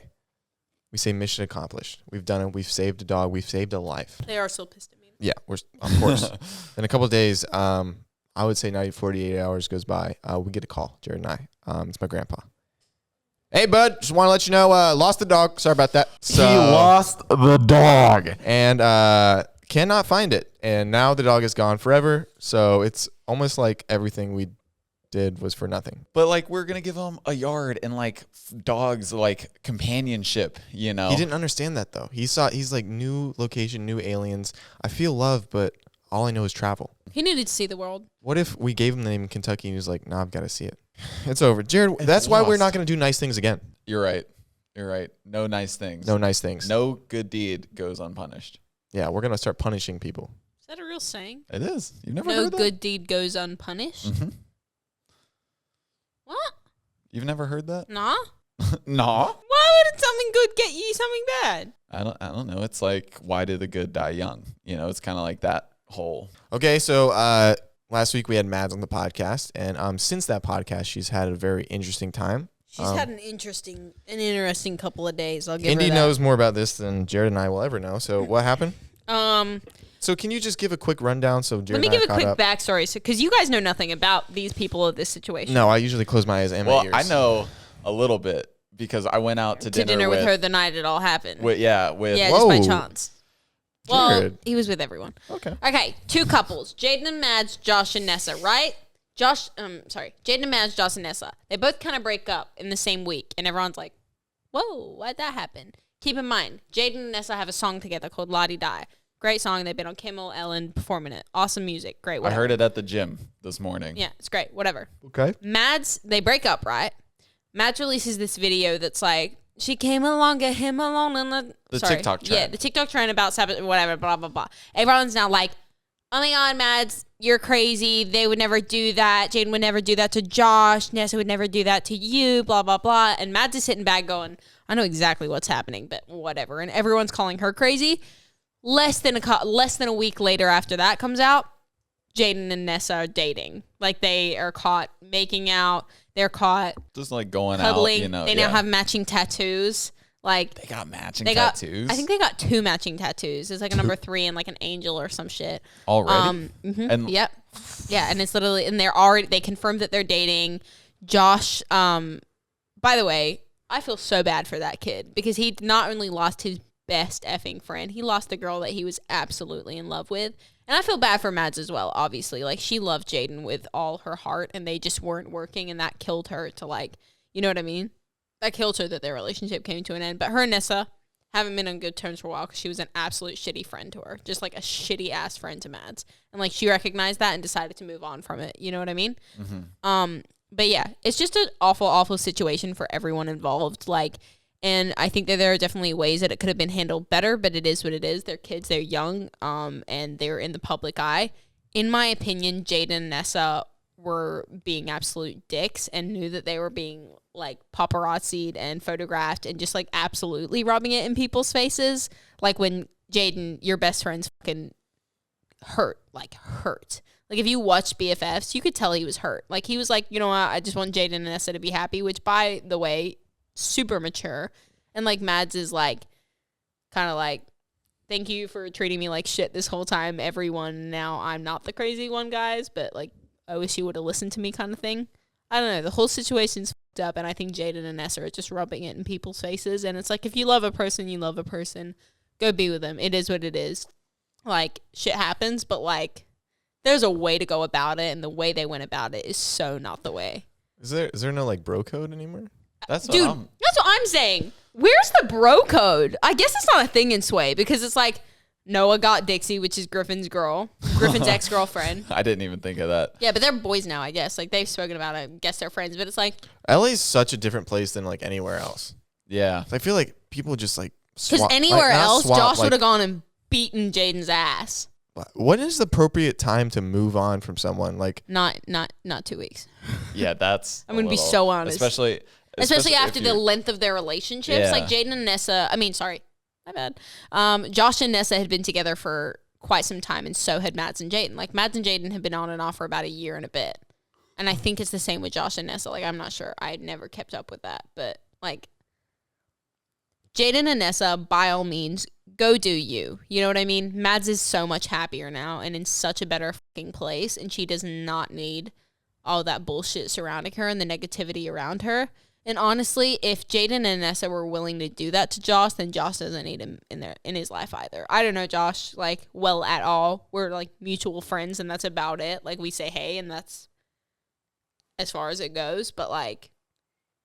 Speaker 3: we say mission accomplished. We've done it. We've saved a dog. We've saved a life.
Speaker 1: They are still pissed at me.
Speaker 3: Yeah, of course. In a couple of days, I would say 48 hours goes by. We get a call, Jared and I. It's my grandpa. Hey, bud, just want to let you know, lost the dog. Sorry about that.
Speaker 2: So, he lost the dog.
Speaker 3: And cannot find it. And now the dog is gone forever. So it's almost like everything we did was for nothing.
Speaker 2: But like we're gonna give him a yard and like dogs like companionship,
Speaker 3: He didn't understand that though. He's like new location, new aliens. I feel love, but all I know is travel.
Speaker 1: He needed to see the world.
Speaker 3: What if we gave him the name Kentucky and he was like, nah, I've got to see it. It's over. Jared, that's why we're not gonna do nice things again.
Speaker 2: You're right. No nice things.
Speaker 3: No nice things.
Speaker 2: No good deed goes unpunished.
Speaker 3: Yeah, we're gonna start punishing people.
Speaker 1: Is that a real saying?
Speaker 2: It is. You've never
Speaker 1: No
Speaker 2: heard that?
Speaker 1: good deed goes unpunished.
Speaker 2: Mm-hmm.
Speaker 1: What?
Speaker 2: You've never heard that?
Speaker 1: Nah.
Speaker 2: Nah.
Speaker 1: Why would something good get you something bad?
Speaker 2: I don't know. It's like, why did the good die young? It's kind of like that whole.
Speaker 3: Okay, so last week we had Mads on the podcast, and since that podcast, she's had a very interesting time.
Speaker 1: She's had an interesting couple of days. I'll give
Speaker 3: Indy
Speaker 1: her that.
Speaker 3: knows more about this than Jared and I will ever know. So what happened? So can you just give a quick rundown so Jared
Speaker 1: Let me
Speaker 3: and I
Speaker 1: give a quick
Speaker 3: up?
Speaker 1: backstory, because you guys know nothing about these people or this situation.
Speaker 3: No, I usually close my eyes and my ears.
Speaker 2: I know a little bit because I went out to dinner
Speaker 1: with her the night it all happened.
Speaker 2: Yeah,
Speaker 3: Whoa.
Speaker 1: just by chance. Well,
Speaker 3: Jared.
Speaker 1: he was with everyone.
Speaker 3: Okay,
Speaker 1: two couples, Jaden and Mads, Josh and Nessa, right? Jaden and Mads, Josh and Nessa. They both kind of break up in the same week, and everyone's like, whoa, why'd that happen? Keep in mind, Jaden and Nessa have a song together called La Di Die. Great song. They've been on Kimmel, Ellen, performing it. Awesome music. Great. Whatever.
Speaker 2: I heard it at the gym this morning.
Speaker 1: Yeah, it's great. Whatever.
Speaker 3: Okay.
Speaker 1: Mads, they break up, right? Mads releases this video that's like, she came along, get him along, and
Speaker 2: the TikTok trend.
Speaker 1: Yeah, the TikTok trend about Sabbath, whatever, blah, blah, blah. Everyone's now like, oh my God, Mads, you're crazy. They would never do that. Jaden would never do that to Josh. Nessa would never do that to you, blah, blah, blah. And Mads is sitting back going, I know exactly what's happening, but whatever. And everyone's calling her crazy. Less than a week later after that comes out, Jaden and Nessa are dating. Like, they are caught making out. They're caught
Speaker 2: just like going
Speaker 1: cuddling.
Speaker 2: out,
Speaker 1: They now have matching tattoos. Like,
Speaker 2: they got matching tattoos.
Speaker 1: I think they got 2 matching tattoos. It's like a number 3 and like an angel or some shit.
Speaker 2: Already?
Speaker 1: And yep. Yeah, and it's literally, and they confirmed that they're dating. Josh, by the way, I feel so bad for that kid because he not only lost his best effing friend, he lost the girl that he was absolutely in love with. And I feel bad for Mads as well, obviously. Like, she loved Jaden with all her heart, and they just weren't working, and that killed her to, like, you know what I mean? That killed her that their relationship came to an end. But her and Nessa haven't been on good terms for a while because she was an absolute shitty friend to her. Just, like, a shitty-ass friend to Mads. And, like, she recognized that and decided to move on from it. You know what I mean?
Speaker 2: Mm-hmm.
Speaker 1: But, yeah, it's just an awful, awful situation for everyone involved. Like, and I think that there are definitely ways that it could have been handled better, but it is what it is. They're kids, they're young, and they're in the public eye. In my opinion, Jaden and Nessa were being absolute dicks and knew that they were being, like, paparazzied and photographed and just, like, absolutely rubbing it in people's faces. Like, when Jaden, your best friend's fucking hurt. Like, if you watched BFFs, you could tell he was hurt. Like, he was like, you know what, I just want Jaden and Nessa to be happy, which, by the way, super mature. And, like, Mads is, like, kind of like, thank you for treating me like shit this whole time, everyone. Now I'm not the crazy one, guys, but, like, I wish you would have listened to me kind of thing. I don't know. The whole situation's fucked up, and I think Jaden and Nessa are just rubbing it in people's faces. And it's like, if you love a person, you love a person. Go be with them. It is what it is. Like, shit happens, but, like, there's a way to go about it, and the way they went about it is so not the way.
Speaker 3: Is there no, like, bro code anymore?
Speaker 2: That's
Speaker 1: Dude, that's what I'm saying. Where's the bro code? I guess it's not a thing in Sway because it's like Noah got Dixie, which is Griffin's ex-girlfriend.
Speaker 2: I didn't even think of that.
Speaker 1: Yeah, but they're boys now, I guess. Like, they've spoken about it. I guess they're friends, but it's like...
Speaker 3: LA's such a different place than, like, anywhere else.
Speaker 2: Yeah.
Speaker 3: I feel like people just, like,
Speaker 1: because anywhere else, Josh would have gone and beaten Jaden's ass.
Speaker 3: What is the appropriate time to move on from someone? Like,
Speaker 1: not 2 weeks.
Speaker 2: Yeah, that's...
Speaker 1: I'm going to be so honest.
Speaker 2: Especially
Speaker 1: after the length of their relationships.
Speaker 2: Yeah.
Speaker 1: Like, Jaden and Nessa... my bad. Josh and Nessa had been together for quite some time, and so had Mads and Jaden. Like, Mads and Jaden had been on and off for about a year and a bit. And I think it's the same with Josh and Nessa. Like, I'm not sure. I had never kept up with that. But, like, Jaden and Nessa, by all means, go do you. You know what I mean? Mads is so much happier now and in such a better fucking place, and she does not need all that bullshit surrounding her and the negativity around her. And honestly, if Jaden and Nessa were willing to do that to Josh, then Josh doesn't need him in his life either. I don't know Josh, like, well at all. We're, like, mutual friends, and that's about it. Like, we say hey, and that's as far as it goes. But, like,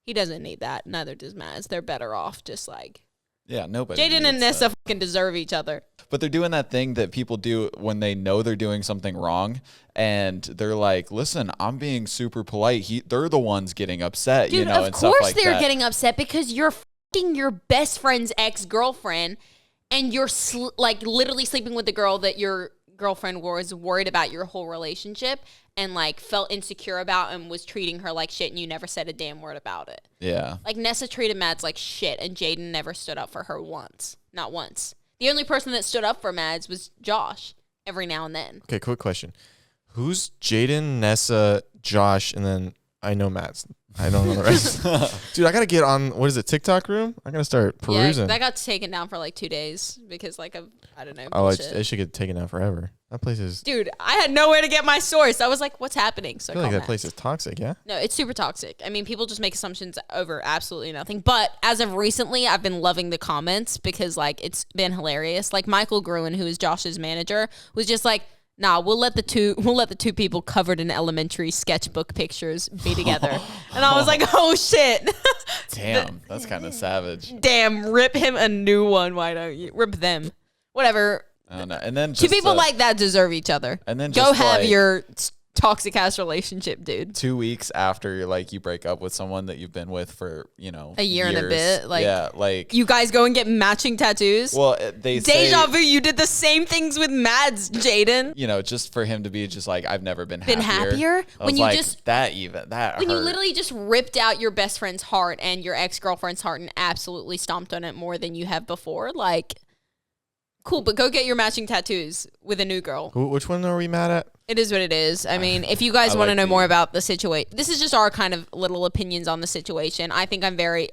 Speaker 1: he doesn't need that. Neither does Mads. They're better off just, like...
Speaker 2: Yeah, nobody.
Speaker 1: Jaden and Nessa fucking deserve each other.
Speaker 2: But they're doing that thing that people do when they know they're doing something wrong, and they're like, "Listen, I'm being super polite." They're the ones getting upset,
Speaker 1: Dude,
Speaker 2: you know,
Speaker 1: of
Speaker 2: and stuff
Speaker 1: course
Speaker 2: like
Speaker 1: they're
Speaker 2: that.
Speaker 1: getting upset because you're fucking your best friend's ex-girlfriend, and you're like literally sleeping with the girl that your girlfriend was worried about your whole relationship and, like, felt insecure about and was treating her like shit, and you never said a damn word about it.
Speaker 2: Yeah.
Speaker 1: Like, Nessa treated Mads like shit, and Jaden never stood up for her once. Not once. The only person that stood up for Mads was Josh every now and then.
Speaker 3: okay, quick question. Who's Jaden, Nessa, Josh, and then I know Matt's. I don't know the rest. Dude, I got to get on, what is it, TikTok room? I got to start perusing.
Speaker 1: Yeah, that got taken down for like 2 days because, like, I don't know.
Speaker 3: Oh,
Speaker 1: bullshit.
Speaker 3: it should get taken down forever. That place is...
Speaker 1: Dude, I had nowhere to get my source. I was like, what's happening? So
Speaker 3: I feel like that place is toxic, yeah?
Speaker 1: No, it's super toxic. I mean, people just make assumptions over absolutely nothing. But as of recently, I've been loving the comments because, like, it's been hilarious. Like, Michael Gruen, who is Josh's manager, was just like, nah, we'll let the two people covered in elementary sketchbook pictures be together. And I was like, oh shit.
Speaker 2: Damn, that's kind of savage.
Speaker 1: Damn, rip him a new one. Why don't you rip them? Whatever.
Speaker 2: I don't know. And then
Speaker 1: Two people like that deserve each other.
Speaker 2: And then
Speaker 1: go
Speaker 2: just,
Speaker 1: have
Speaker 2: like,
Speaker 1: your toxic ass relationship, dude.
Speaker 2: 2 weeks after you break up with someone that you've been with for, you know,
Speaker 1: a year
Speaker 2: years.
Speaker 1: and a bit. Like,
Speaker 2: yeah, like,
Speaker 1: you guys go and get matching tattoos.
Speaker 2: well, they say,
Speaker 1: Deja vu, you did the same things with Mads, Jaden.
Speaker 2: you know, just for him to be just like, I've never been
Speaker 1: Been happier?
Speaker 2: I
Speaker 1: When
Speaker 2: was
Speaker 1: you
Speaker 2: like,
Speaker 1: just-
Speaker 2: that
Speaker 1: When you
Speaker 2: hurt.
Speaker 1: literally just ripped out your best friend's heart and your ex-girlfriend's heart and absolutely stomped on it more than you have before, like, cool, but go get your matching tattoos with a new girl.
Speaker 3: Which one are we mad at?
Speaker 1: It is what it is. I mean, if you guys
Speaker 2: I
Speaker 1: want to
Speaker 2: like
Speaker 1: know
Speaker 2: the-
Speaker 1: more about the situation, this is just our kind of little opinions on the situation. I think I'm very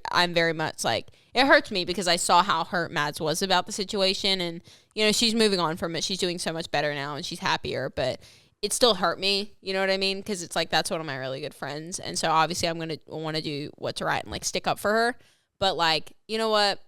Speaker 1: much like, it hurts me because I saw how hurt Mads was about the situation, and, you know, she's moving on from it. She's doing so much better now and she's happier, but it still hurt me. You know what I mean? Because it's like, that's one of my really good friends. And so obviously I'm going to want to do what's right and, like, stick up for her. But, like, you know what?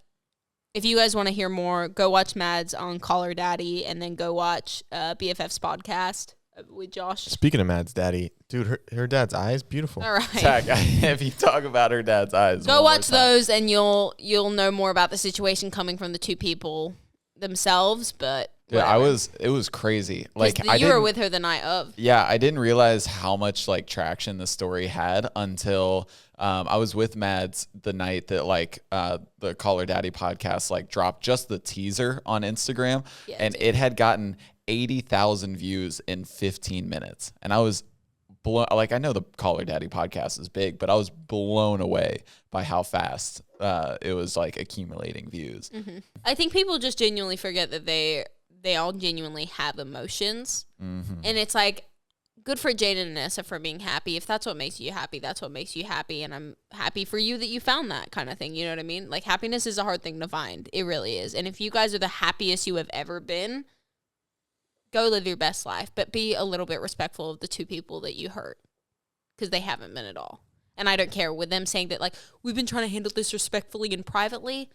Speaker 1: if you guys want to hear more, go watch Mads on Call Her Daddy, and then go watch BFF's podcast with Josh.
Speaker 3: Speaking of Mad's daddy, dude, her dad's eyes, beautiful.
Speaker 1: All right.
Speaker 2: Zach, if you talk about her dad's eyes,
Speaker 1: Go watch those, and you'll know more about the situation coming from the two people themselves. But
Speaker 2: yeah,
Speaker 1: whatever.
Speaker 2: it was crazy. Like
Speaker 1: you were with her the night of.
Speaker 2: Yeah, I didn't realize how much like traction the story had until I was with Mads the night that like the Call Her Daddy podcast like dropped just the teaser on Instagram, and it had gotten 80,000 views in 15 minutes, and I was blown. Like I know the Call Her Daddy podcast is big, but I was blown away by how fast it was like accumulating views.
Speaker 1: Mm-hmm. I think people just genuinely forget that they all genuinely have emotions, and it's like good for Jaden and Nessa for being happy. If that's what makes you happy, that's what makes you happy, and I'm happy for you that you found that kind of thing. You know what I mean? Like happiness is a hard thing to find. It really is. And if you guys are the happiest you have ever been, go live your best life, but be a little bit respectful of the two people that you hurt, because they haven't been at all. And I don't care with them saying that, like, we've been trying to handle this respectfully and privately.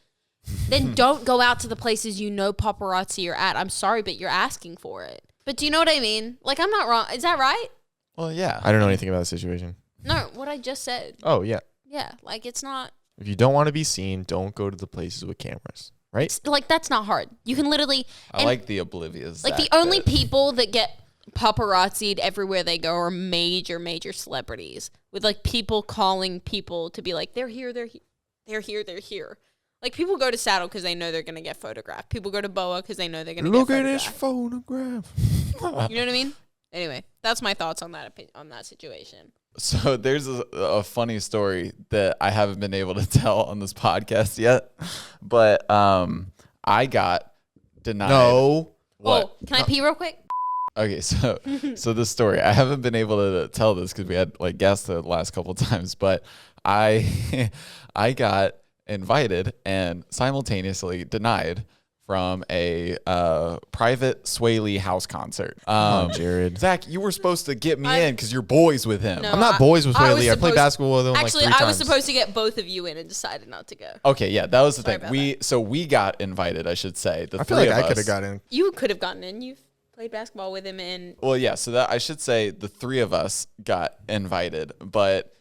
Speaker 1: Then don't go out to the places you know paparazzi are at. I'm sorry, but you're asking for it. But do you know what I mean? Like, I'm not wrong. Is that right?
Speaker 2: Well, yeah.
Speaker 3: I don't know anything about the situation.
Speaker 1: No, what I just said.
Speaker 3: Oh, yeah.
Speaker 1: Yeah, like, it's not.
Speaker 3: If you don't want to be seen, don't go to the places with cameras, right?
Speaker 1: Like, that's not hard. You can literally.
Speaker 2: I like the oblivious.
Speaker 1: Like,
Speaker 2: Zach
Speaker 1: the only
Speaker 2: bit.
Speaker 1: people that get paparazzi'd everywhere they go are major celebrities, with like people calling people to be like, they're here. Like, people go to Saddle because they know they're going to get photographed. People go to Boa because they know they're going to get photographed.
Speaker 3: Look at this photograph.
Speaker 1: You know what I mean? Anyway, that's my thoughts on that situation.
Speaker 2: So there's a funny story that I haven't been able to tell on this podcast yet, but I got denied.
Speaker 3: No.
Speaker 2: What?
Speaker 1: Oh, can I pee real quick?
Speaker 2: Okay, so this story, I haven't been able to tell this because we had like guests the last couple of times, but I got invited and simultaneously denied from a private Sway Lee house concert.
Speaker 3: Jared.
Speaker 2: Zach, you were supposed to get me in because you're boys with him.
Speaker 1: No.
Speaker 3: I'm not boys with Sway
Speaker 1: was
Speaker 3: Lee. I played
Speaker 1: supposed-
Speaker 3: basketball with him
Speaker 1: Actually,
Speaker 3: like 3
Speaker 1: I was
Speaker 3: times.
Speaker 1: supposed to get both of you in and decided not to go.
Speaker 2: Okay, yeah, that was the
Speaker 1: Sorry
Speaker 2: thing.
Speaker 1: about
Speaker 2: We got invited, I should say.
Speaker 3: I feel like I could have got in.
Speaker 1: You could have gotten in. You've played basketball with him in.
Speaker 2: Well, yeah, so that I should say the three of us got invited, but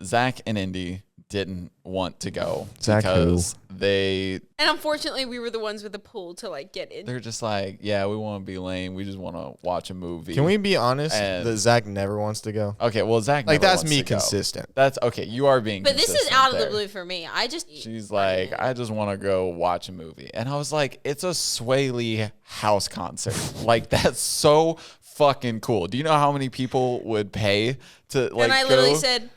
Speaker 2: Zach and Indy didn't want to go
Speaker 3: Zach
Speaker 2: because they
Speaker 1: And unfortunately, we were the ones with the pull to like get in.
Speaker 2: they're just like, yeah, we want to be lame. We just want to watch a movie.
Speaker 3: Can we be honest
Speaker 2: And-
Speaker 3: that Zach never wants to go?
Speaker 2: Okay, well, Zach
Speaker 3: Like,
Speaker 2: never
Speaker 3: that's
Speaker 2: wants
Speaker 3: me
Speaker 2: to go.
Speaker 3: consistent.
Speaker 2: That's okay. You are being
Speaker 1: But this is
Speaker 2: consistent
Speaker 1: out of the
Speaker 2: there.
Speaker 1: blue for me. I just.
Speaker 2: She's like, I just want to go watch a movie. And I was like, it's a Sway Lee house concert. Like, that's so fucking cool. Do you know how many people would pay to like
Speaker 1: and I literally
Speaker 2: go?
Speaker 1: said,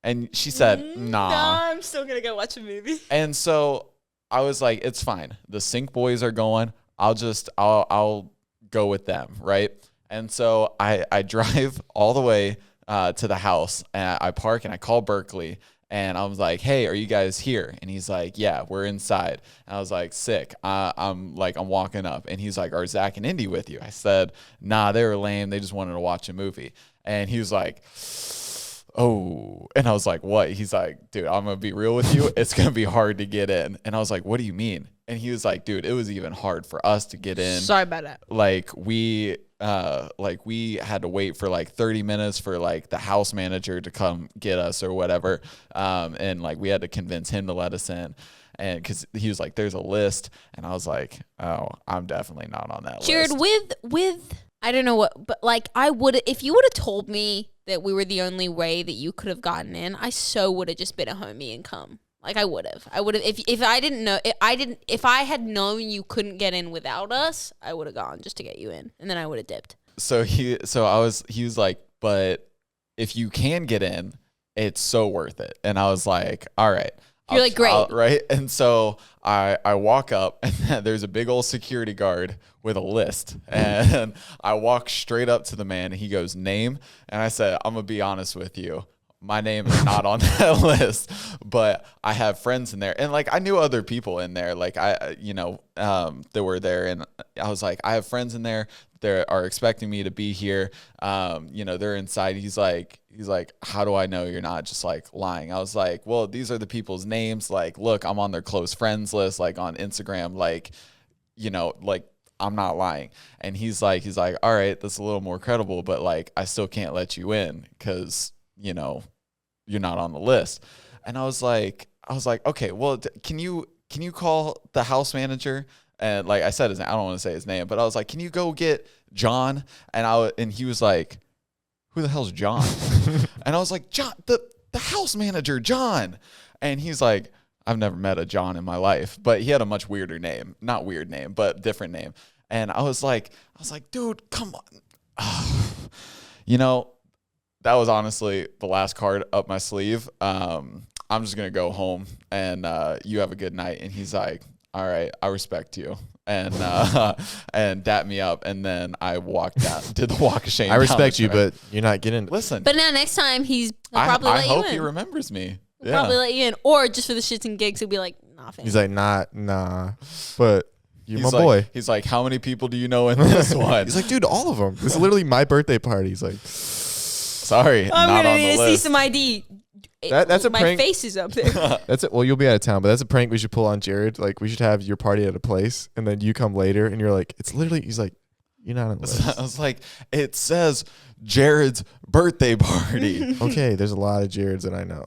Speaker 2: And she said, nah.
Speaker 1: "Nah, I'm still gonna go watch a movie."
Speaker 2: And so I was like, it's fine. The Sync boys are going. I'll go with them, right? And so I drive all the way to the house, and I park and I call Berkeley, and I was like, hey, are you guys here? And he's like, yeah, we're inside. And I was like, sick. I'm walking up, and he's like, are Zach and Indy with you? I said, nah, they were lame. They just wanted to watch a movie. And he was like, oh, and I was like, what? He's like, dude, I'm going to be real with you. It's going to be hard to get in. And I was like, what do you mean? And he was like, dude, it was even hard for us to get in.
Speaker 1: Sorry about that.
Speaker 2: Like we had to wait for like 30 minutes for like the house manager to come get us or whatever. And like we had to convince him to let us in. And because he was like, there's a list. And I was like, oh, I'm definitely not on that
Speaker 1: Jared,
Speaker 2: list.
Speaker 1: with I don't know what, but like I would, if you would have told me that we were the only way that you could have gotten in, I so would have just been a homie and come. Like I would have if I didn't know, if I had known you couldn't get in without us, I would have gone just to get you in, and then I would have dipped.
Speaker 2: So he was like, but if you can get in, it's so worth it. And I was like, all right.
Speaker 1: You're like, great.
Speaker 2: Right. And so I walk up, and there's a big old security guard with a list. And I walk straight up to the man, and he goes, name. And I said, I'm going to be honest with you. my name is not on that list, but I have friends in there. And like, I knew other people in there, like that were there. And I was like, I have friends in there that are expecting me to be here. They're inside. He's like, how do I know you're not just like lying? I was like, well, these are the people's names. Like, look, I'm on their close friends list, like on Instagram, like, like I'm not lying. And he's like, all right, that's a little more credible, but like, I still can't let you in because, you're not on the list. And I was like, okay, well, can you call the house manager? And like I said, I don't want to say his name, but I was like, can you go get John? And he was like, who the hell's John? And I was like, John, the house manager, John. And he's like, I've never met a John in my life, but he had a much weirder name, not weird name, but different name. And I was like, dude, come on. That was honestly the last card up my sleeve. I'm just going to go home and you have a good night. And he's like, all right, I respect you. And dapped me up. And then I walked down, did the walk of shame.
Speaker 3: I respect you, but you're not getting.
Speaker 2: Listen.
Speaker 1: But now next time he'll probably let you in.
Speaker 2: I hope he remembers me.
Speaker 1: He'll probably let you in. Or just for the shits and gigs, he'll be like, nah, fam.
Speaker 3: He's like, nah. But you're my boy.
Speaker 2: He's like, how many people do you know in this one?
Speaker 3: He's like, dude, all of them. This is literally my birthday party. He's like,
Speaker 2: sorry,
Speaker 1: I'm
Speaker 2: not
Speaker 1: gonna
Speaker 2: on
Speaker 1: need
Speaker 2: the
Speaker 1: to see
Speaker 2: list.
Speaker 1: some ID.
Speaker 3: That's a
Speaker 1: my
Speaker 3: prank.
Speaker 1: face is up there.
Speaker 3: That's it. Well, you'll be out of town, but that's a prank we should pull on Jared. Like, we should have your party at a place, and then you come later, and you're like, it's literally. He's like, you're not on the list.
Speaker 2: I was like, it says Jared's birthday party.
Speaker 3: Okay, there's a lot of Jareds that I know.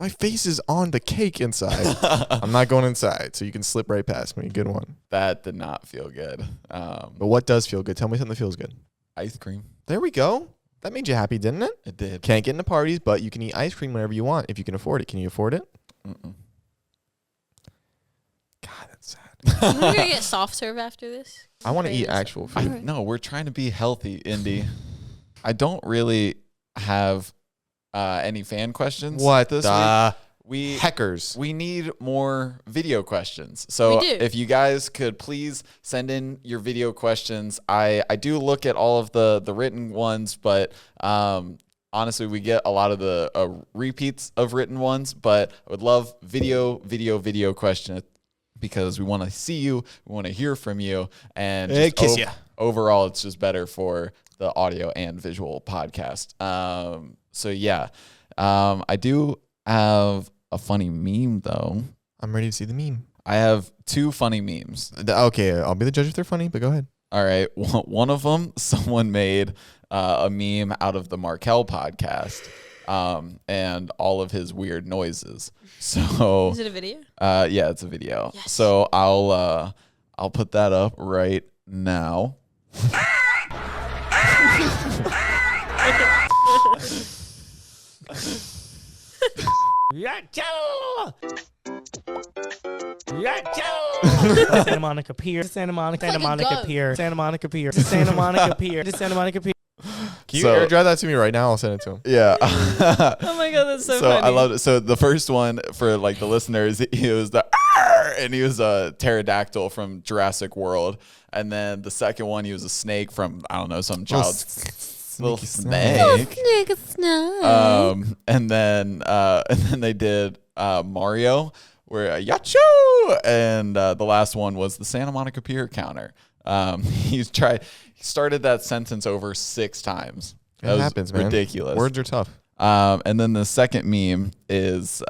Speaker 3: My face is on the cake inside. I'm not going inside, so you can slip right past me. Good one.
Speaker 2: That did not feel good.
Speaker 3: But what does feel good? Tell me something that feels good.
Speaker 2: Ice cream.
Speaker 3: There we go. That made you happy, didn't it?
Speaker 2: It did.
Speaker 3: Can't get into parties, but you can eat ice cream whenever you want if you can afford it. Can you afford it?
Speaker 2: Mm-mm.
Speaker 3: God, that's sad.
Speaker 1: We're gonna get soft serve after this.
Speaker 3: I want to eat actual food.
Speaker 2: No, we're trying to be healthy, Indy. I don't really have any fan questions.
Speaker 3: What
Speaker 2: this
Speaker 3: the
Speaker 2: week.
Speaker 3: heckers?
Speaker 2: We need more video questions. So
Speaker 1: We do.
Speaker 2: if you guys could please send in your video questions. I do look at all of the written ones, but honestly, we get a lot of the repeats of written ones, but I would love video questions because we want to see you, we want to hear from you, and just
Speaker 3: kiss ya.
Speaker 2: Overall, it's just better for the audio and visual podcast. So yeah, I do have a funny meme though.
Speaker 3: I'm ready to see the meme.
Speaker 2: I have two funny memes.
Speaker 3: Okay, I'll be the judge if they're funny, but go ahead.
Speaker 2: All right. One of them, someone made a meme out of the Markel podcast and all of his weird noises. So
Speaker 1: Is it a video?
Speaker 2: Yeah, it's a video. Yes. So I'll put that up right now.
Speaker 4: Santa Monica Pier, Santa Monica Pier, Santa Monica Pier, Santa Monica Pier, Santa Monica Pier.
Speaker 3: Can you airdrop that to me right now? I'll send it to him.
Speaker 2: Yeah.
Speaker 1: Oh my god, that's so funny.
Speaker 2: I loved it. So the first one for like the listeners, he was the and he was a pterodactyl from Jurassic World, and then the second one he was a snake from I don't know some child's little snake. And then they did Mario where Yachu, and the last one was the Santa Monica Pier counter. He started that sentence over 6 times.
Speaker 3: That happens, man.
Speaker 2: Ridiculous.
Speaker 3: Words are tough.
Speaker 2: And then the second meme is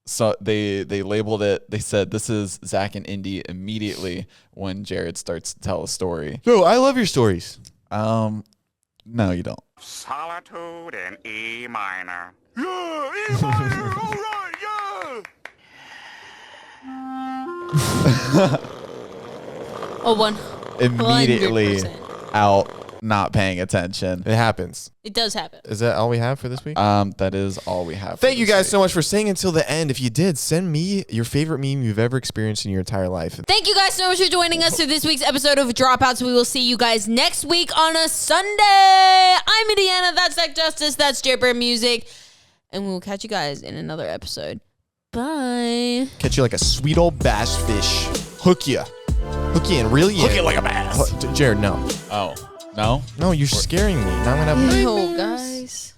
Speaker 2: so they labeled it. They said this is Zach and Indy immediately when Jared starts to tell a story.
Speaker 3: No, I love your stories.
Speaker 2: No, you don't.
Speaker 5: Solitude in E minor.
Speaker 6: Yeah, E minor, all right, yeah.
Speaker 1: Oh, one.
Speaker 2: Immediately
Speaker 1: 100%.
Speaker 2: out, not paying attention.
Speaker 3: It happens.
Speaker 1: It does happen.
Speaker 3: Is that all we have for this week?
Speaker 2: That is all we have.
Speaker 3: Thank you guys so much for staying until the end. If you did, send me your favorite meme you've ever experienced in your entire life.
Speaker 1: Thank you guys so much for joining us for this week's episode of Dropouts. We will see you guys next week on a Sunday. I'm Indiana. That's Zach Justice. That's Jaybird Music. And we will catch you guys in another episode. Bye.
Speaker 3: Catch you like a sweet old bass fish. Hook you and reel you in.
Speaker 2: Hook it like a bass.
Speaker 3: Jared, no.
Speaker 2: Oh, no?
Speaker 3: No, you're scaring me. Now I'm going to...
Speaker 1: Oh, guys.